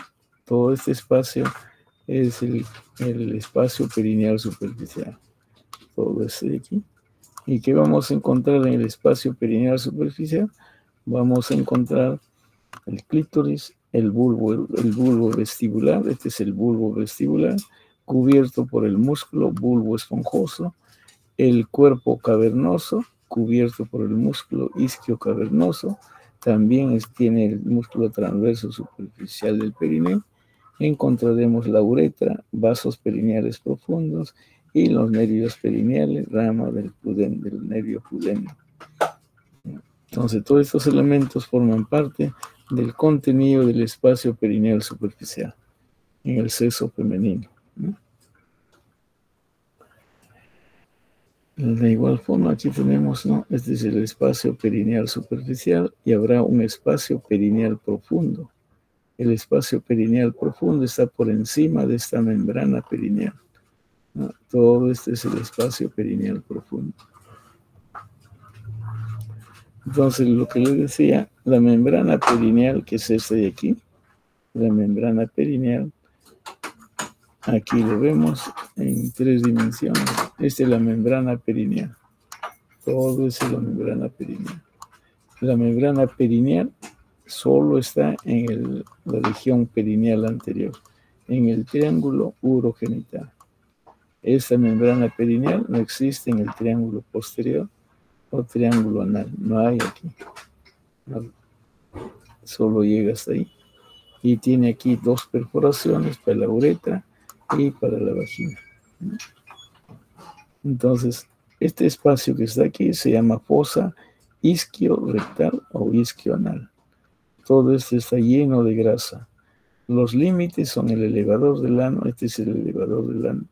todo este espacio es el espacio perineal superficial. Todo este de aquí. ¿Y qué vamos a encontrar en el espacio perineal superficial? Vamos a encontrar el clítoris, el bulbo vestibular, este es el bulbo vestibular, cubierto por el músculo bulbo esponjoso, el cuerpo cavernoso, cubierto por el músculo isquio cavernoso, también tiene el músculo transverso superficial del perineo. Encontraremos la uretra, vasos perineales profundos y los nervios perineales, rama del nervio pudendo. Entonces, todos estos elementos forman parte del contenido del espacio perineal superficial en el sexo femenino, ¿no? De igual forma, aquí tenemos, ¿no? Este es el espacio perineal superficial y habrá un espacio perineal profundo. El espacio perineal profundo está por encima de esta membrana perineal, ¿no? Todo este es el espacio perineal profundo. Entonces, lo que les decía, la membrana perineal, que es esta de aquí, la membrana perineal, Aquí lo vemos en 3 dimensiones. Esta es la membrana perineal. Todo es la membrana perineal. La membrana perineal solo está en la región perineal anterior, en el triángulo urogenital. Esta membrana perineal no existe en el triángulo posterior o triángulo anal. No hay aquí. No, solo llega hasta ahí. Y tiene aquí 2 perforaciones para la uretra y para la vagina. Entonces, este espacio que está aquí se llama fosa isquio-rectal o isquio-anal. Todo esto está lleno de grasa. Los límites son el elevador del ano, este es el elevador del ano,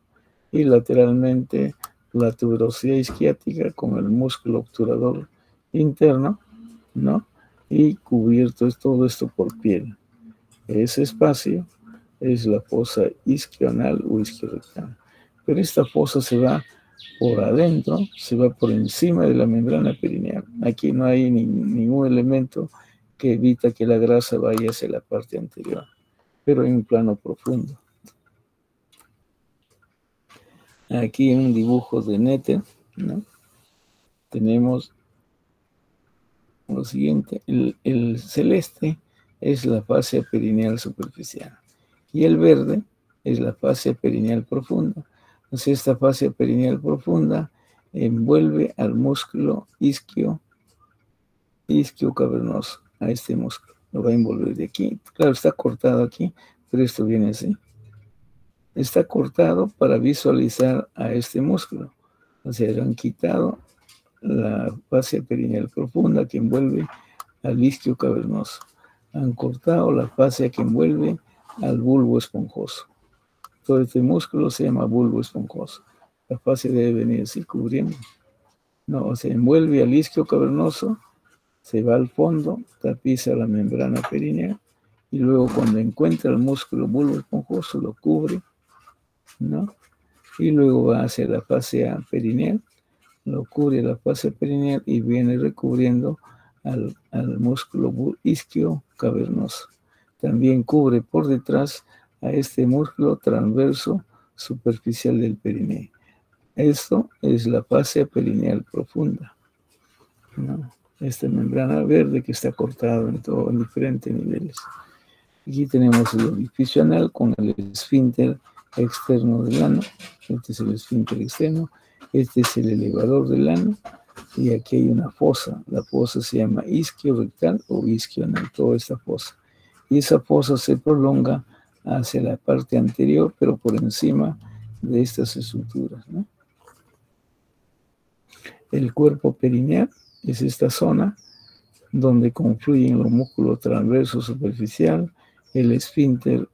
y lateralmente la tuberosidad isquiática con el músculo obturador interno, ¿no? Y cubierto es todo esto por piel. Ese espacio es la fosa isquioanal o isquiorrectal. Pero esta fosa se va por adentro, se va por encima de la membrana perineal. Aquí no hay ningún elemento que evita que la grasa vaya hacia la parte anterior, pero en un plano profundo. Aquí en un dibujo de Netter, ¿no? Tenemos lo siguiente. El celeste es la fascia perineal superficial y el verde es la fascia perineal profunda. Entonces esta fascia perineal profunda envuelve al músculo isquio cavernoso, a este músculo. Lo va a envolver de aquí. Claro, está cortado aquí, pero esto viene así. Está cortado para visualizar a este músculo. O sea, le han quitado la fascia perineal profunda que envuelve al isquio cavernoso. Han cortado la fascia que envuelve al bulbo esponjoso. Todo este músculo se llama bulbo esponjoso. La fascia debe venir así cubriendo. No, se envuelve al isquio cavernoso, se va al fondo, tapiza la membrana perineal y luego cuando encuentra el músculo bulbo esponjoso lo cubre, ¿no? Y luego va hacia la fascia perineal, lo cubre la fascia perineal y viene recubriendo al músculo isquio cavernoso. También cubre por detrás a este músculo transverso superficial del perineo. Esto es la fascia perineal profunda, ¿no? Esta membrana verde que está cortada en diferentes niveles. Aquí tenemos el orificio anal con el esfínter externo del ano. Este es el esfínter externo. Este es el elevador del ano. Y aquí hay una fosa. La fosa se llama isquio-rectal o isquio-anal, toda esta fosa. Y esa fosa se prolonga hacia la parte anterior, pero por encima de estas estructuras, ¿no? El cuerpo perineal es esta zona donde confluyen los músculos transverso superficial, el esfínter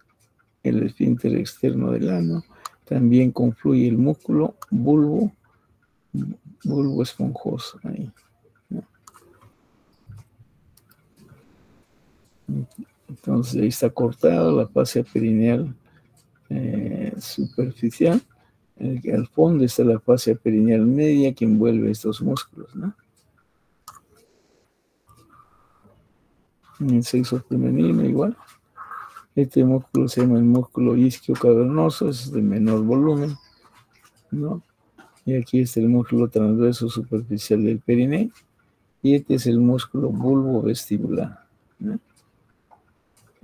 externo del ano, también confluye el músculo bulbo esponjoso ahí, ¿no? Entonces ahí está cortada la fascia perineal superficial. Al fondo está la fascia perineal media que envuelve estos músculos, ¿no? En el sexo femenino igual. Este músculo se llama el músculo isquio cavernoso, es de menor volumen, ¿no? Y aquí está el músculo transverso superficial del perineo. Y este es el músculo bulbo vestibular, ¿no?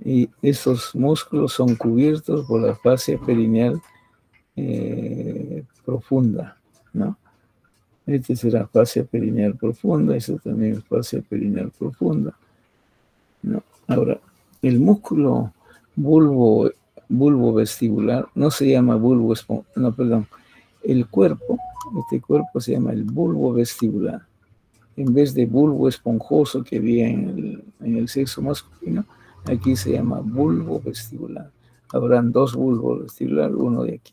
Y estos músculos son cubiertos por la fascia perineal profunda, ¿no? Esta será fascia perineal profunda, esta también es fascia perineal profunda, ¿no? Ahora, el músculo bulbo vestibular no se llama bulbo esponjoso, no, perdón. El cuerpo, este cuerpo se llama el bulbo vestibular. En vez de bulbo esponjoso que había en el sexo masculino, aquí se llama bulbo vestibular. Habrán 2 bulbos vestibulares, uno de aquí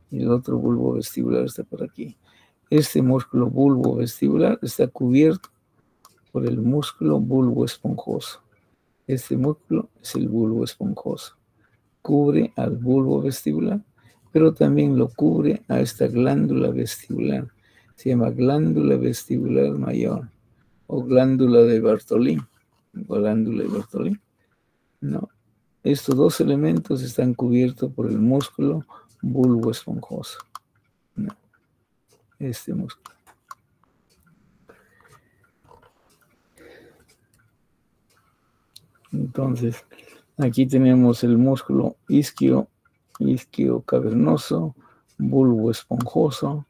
y el otro bulbo vestibular está por aquí. Este músculo bulbo vestibular está cubierto por el músculo bulbo esponjoso. Este músculo es el bulbo esponjoso. Cubre al bulbo vestibular, pero también lo cubre a esta glándula vestibular. Se llama glándula vestibular mayor o glándula de Bartolín. Glándula de Bartolín. No. Estos 2 elementos están cubiertos por el músculo bulbo esponjoso, ¿no? Este músculo. Entonces, aquí tenemos el músculo isquio cavernoso, bulbo esponjoso,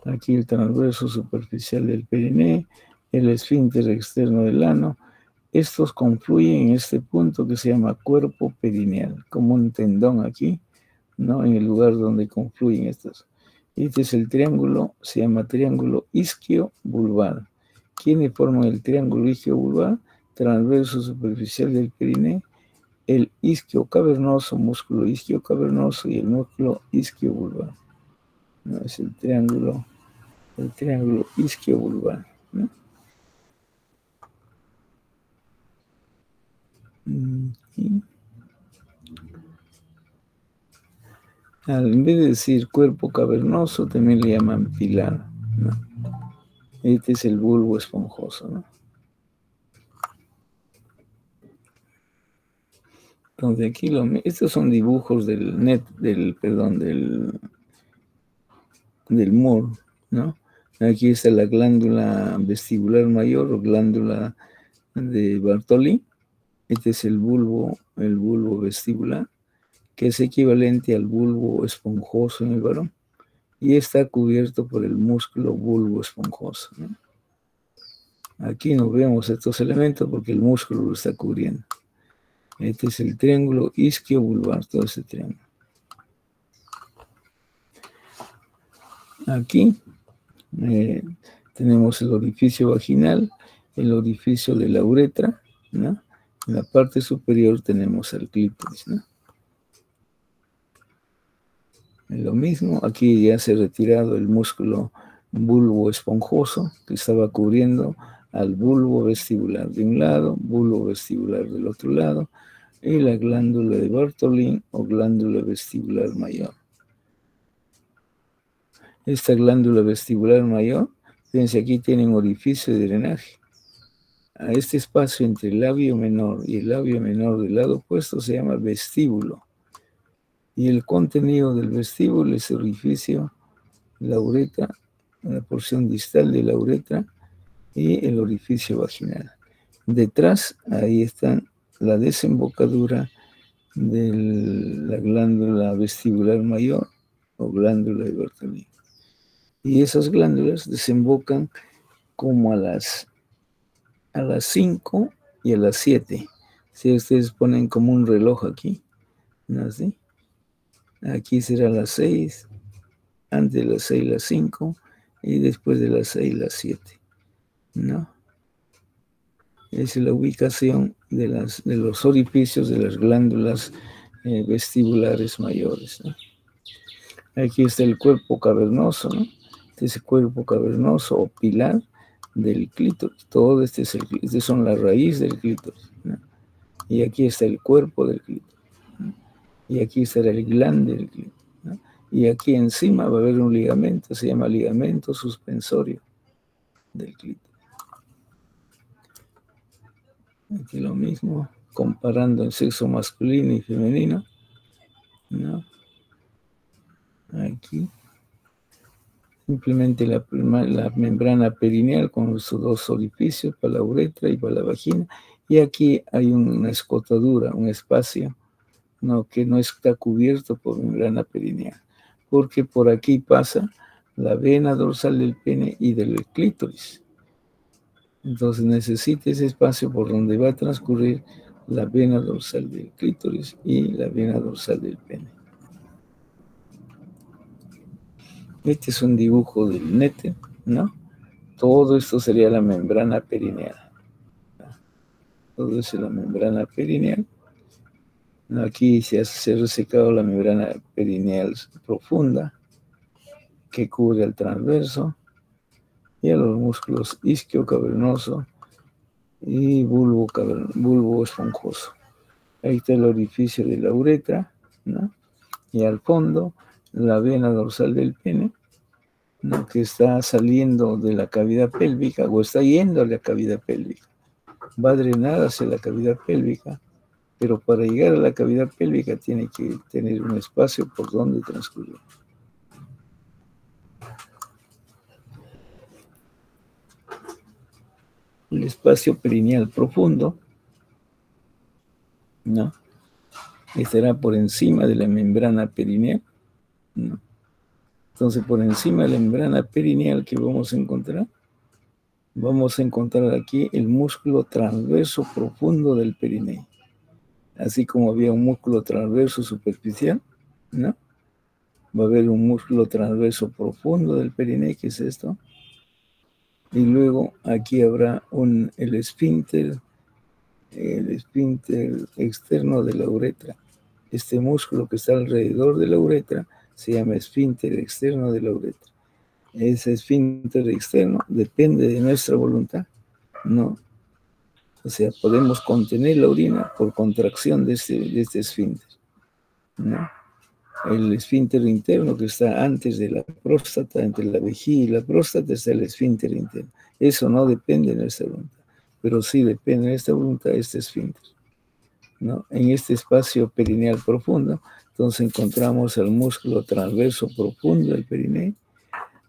aquí el transverso superficial del perineo, el esfínter externo del ano. Estos confluyen en este punto que se llama cuerpo perineal, como un tendón aquí, ¿no? En el lugar donde confluyen estos. Este es el triángulo, se llama triángulo isquio-vulvar. ¿Quiénes forman el triángulo isquio-vulvar? Transverso superficial del perineo, el isquio cavernoso, músculo isquio cavernoso y el músculo isquio vulvar. ¿No? Es el triángulo isquio vulvar, ¿no? En vez de decir cuerpo cavernoso, también le llaman pilar, ¿no? Este es el bulbo esponjoso, ¿no? Entonces aquí estos son dibujos del Moore, ¿no? Aquí está la glándula vestibular mayor o glándula de Bartoli. Este es el bulbo vestibular, que es equivalente al bulbo esponjoso en el varón, y está cubierto por el músculo bulbo esponjoso, ¿no? Aquí no vemos estos elementos porque el músculo lo está cubriendo. Este es el triángulo isquio-vulvar, todo ese triángulo. Aquí tenemos el orificio vaginal, el orificio de la uretra, ¿no? En la parte superior tenemos el clítoris, ¿no? Lo mismo, aquí ya se ha retirado el músculo bulbo esponjoso que estaba cubriendo al bulbo vestibular de un lado, bulbo vestibular del otro lado, y la glándula de Bartholin o glándula vestibular mayor. Esta glándula vestibular mayor, fíjense, aquí tiene un orificio de drenaje. A este espacio entre el labio menor y el labio menor del lado opuesto se llama vestíbulo. Y el contenido del vestíbulo es el orificio, la uretra, la porción distal de la uretra y el orificio vaginal. Detrás, ahí está la desembocadura de la glándula vestibular mayor o glándula de Bartholin. Y esas glándulas desembocan como a las 5 y a las 7. Si ustedes ponen como un reloj aquí, ¿no? ¿Sí? Aquí será las 6, antes de las 6 las 5 y después de las 6 las 7, ¿no? Es la ubicación de los orificios de las glándulas vestibulares mayores, ¿no? Aquí está el cuerpo cavernoso, ¿no? Este cuerpo cavernoso o pilar del clítoris. Todo este son la raíz del clítoris, ¿no? Y aquí está el cuerpo del clítoris, ¿no? Y aquí estará el glande del clítoris, ¿no? Y aquí encima va a haber un ligamento, se llama ligamento suspensorio del clítoris. Aquí lo mismo, comparando el sexo masculino y femenino, ¿no? Aquí simplemente la membrana perineal con sus dos orificios, para la uretra y para la vagina, y aquí hay una escotadura, un espacio, ¿no? Que no está cubierto por membrana perineal, porque por aquí pasa la vena dorsal del pene y del clítoris. Entonces necesita ese espacio por donde va a transcurrir la vena dorsal del clítoris y la vena dorsal del pene. Este es un dibujo del néter, ¿no? Todo esto sería la membrana perineal. Todo eso es la membrana perineal. Aquí se ha resecado la membrana perineal profunda que cubre al transverso y a los músculos isquio cavernoso y bulbo esponjoso. Ahí está el orificio de la uretra, ¿no? Y al fondo la vena dorsal del pene, ¿no? Que está saliendo de la cavidad pélvica o está yendo a la cavidad pélvica. Va a drenar hacia la cavidad pélvica pero para llegar a la cavidad pélvica tiene que tener un espacio por donde transcurrir. El espacio perineal profundo, ¿no?, estará por encima de la membrana perineal, ¿no? Entonces, por encima de la membrana perineal que vamos a encontrar aquí el músculo transverso profundo del perineo. Así como había un músculo transverso superficial, ¿no?, va a haber un músculo transverso profundo del perineo, que es esto. Y luego aquí habrá el esfínter externo de la uretra. Este músculo que está alrededor de la uretra se llama esfínter externo de la uretra. Ese esfínter externo depende de nuestra voluntad, ¿no? O sea, podemos contener la orina por contracción de este esfínter, ¿no? El esfínter interno que está antes de la próstata, entre la vejiga y la próstata, está el esfínter interno. Eso no depende de nuestra voluntad, pero sí depende de nuestra voluntad este esfínter, ¿no? En este espacio perineal profundo, entonces encontramos el músculo transverso profundo del perineo,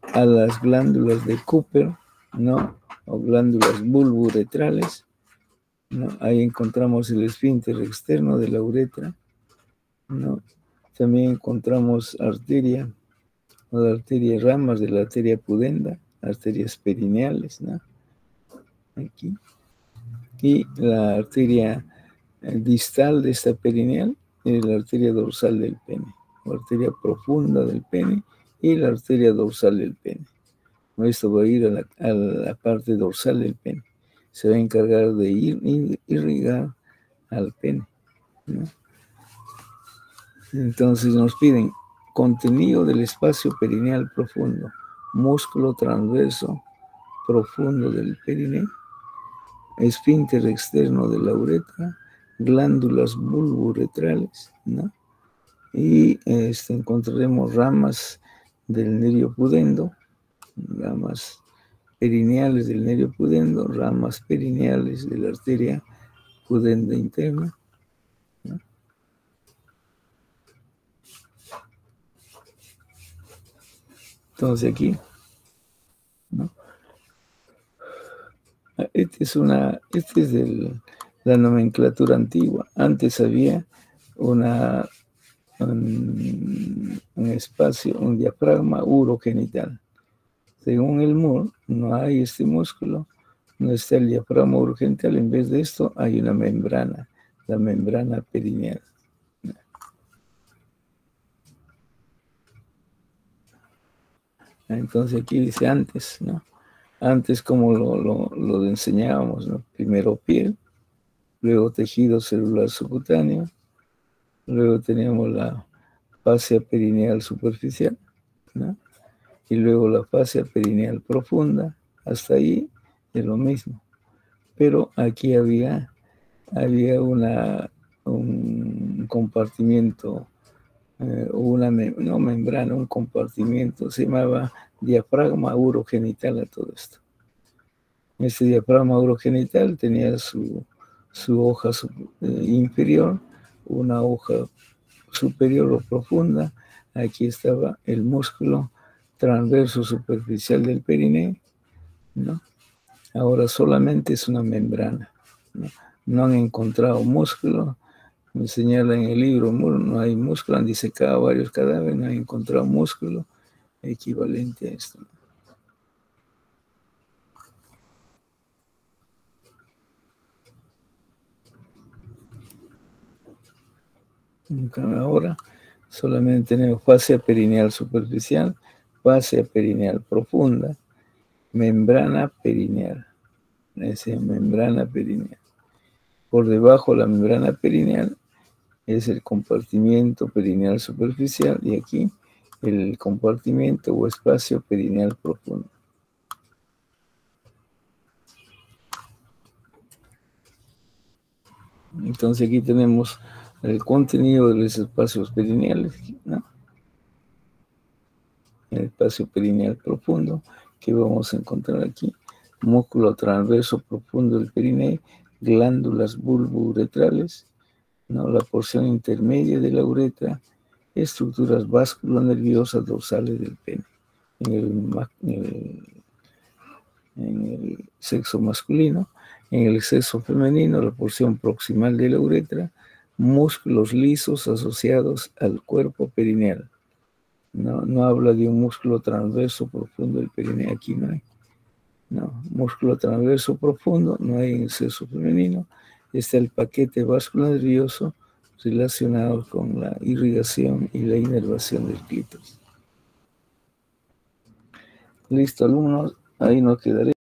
a las glándulas de Cooper, ¿no?, o glándulas bulbouretrales, ¿no? Ahí encontramos el esfínter externo de la uretra, ¿no? También encontramos ramas de la arteria pudenda, arterias perineales, ¿no?, aquí. Y la arteria distal de esta perineal es la arteria dorsal del pene, la arteria profunda del pene y la arteria dorsal del pene. Esto va a ir a la parte dorsal del pene. Se va a encargar de irrigar al pene, ¿no? Entonces nos piden contenido del espacio perineal profundo, músculo transverso profundo del perineo, esfínter externo de la uretra, glándulas bulbouretrales, ¿no? Y encontraremos ramas del nervio pudendo, ramas perineales del nervio pudendo, ramas perineales de la arteria pudenda interna, ¿no? Entonces aquí, ¿no?, esta es la nomenclatura antigua. Antes había un espacio, un diafragma urogenital. Según el Moore, no hay este músculo, no está el diafragma urogenital. En vez de esto hay una membrana, la membrana perineal. Entonces aquí dice antes, ¿no? Antes, como lo enseñábamos, ¿no? Primero piel, luego tejido celular subcutáneo, luego teníamos la fascia perineal superficial, ¿no?, y luego la fascia perineal profunda. Hasta ahí es lo mismo. Pero aquí había un compartimiento, no membrana, un compartimiento, se llamaba diafragma urogenital a todo esto. Este diafragma urogenital tenía su hoja inferior, una hoja superior o profunda. Aquí estaba el músculo transverso superficial del perineo, ¿no? Ahora solamente es una membrana, ¿no? No han encontrado músculo. Me señala en el libro, no hay músculo. Han disecado varios cadáveres, no han encontrado músculo equivalente a esto. Ahora solamente tenemos fascia perineal superficial, fascia perineal profunda, membrana perineal. Esa es membrana perineal. Por debajo de la membrana perineal es el compartimiento perineal superficial y aquí el compartimiento o espacio perineal profundo. Entonces aquí tenemos el contenido de los espacios perineales, ¿no? El espacio perineal profundo que vamos a encontrar aquí, músculo transverso profundo del perineo, glándulas bulbouretrales, ¿no? La porción intermedia de la uretra, estructuras vasculonerviosas dorsales del pene. En el sexo masculino. En el sexo femenino, la porción proximal de la uretra, músculos lisos asociados al cuerpo perineal. No habla de un músculo transverso profundo del perineo, aquí no hay. No, músculo transverso profundo no hay en el sexo femenino. Está el paquete vascular nervioso relacionado con la irrigación y la inervación del clítoris. Listo, alumnos, ahí nos quedaremos.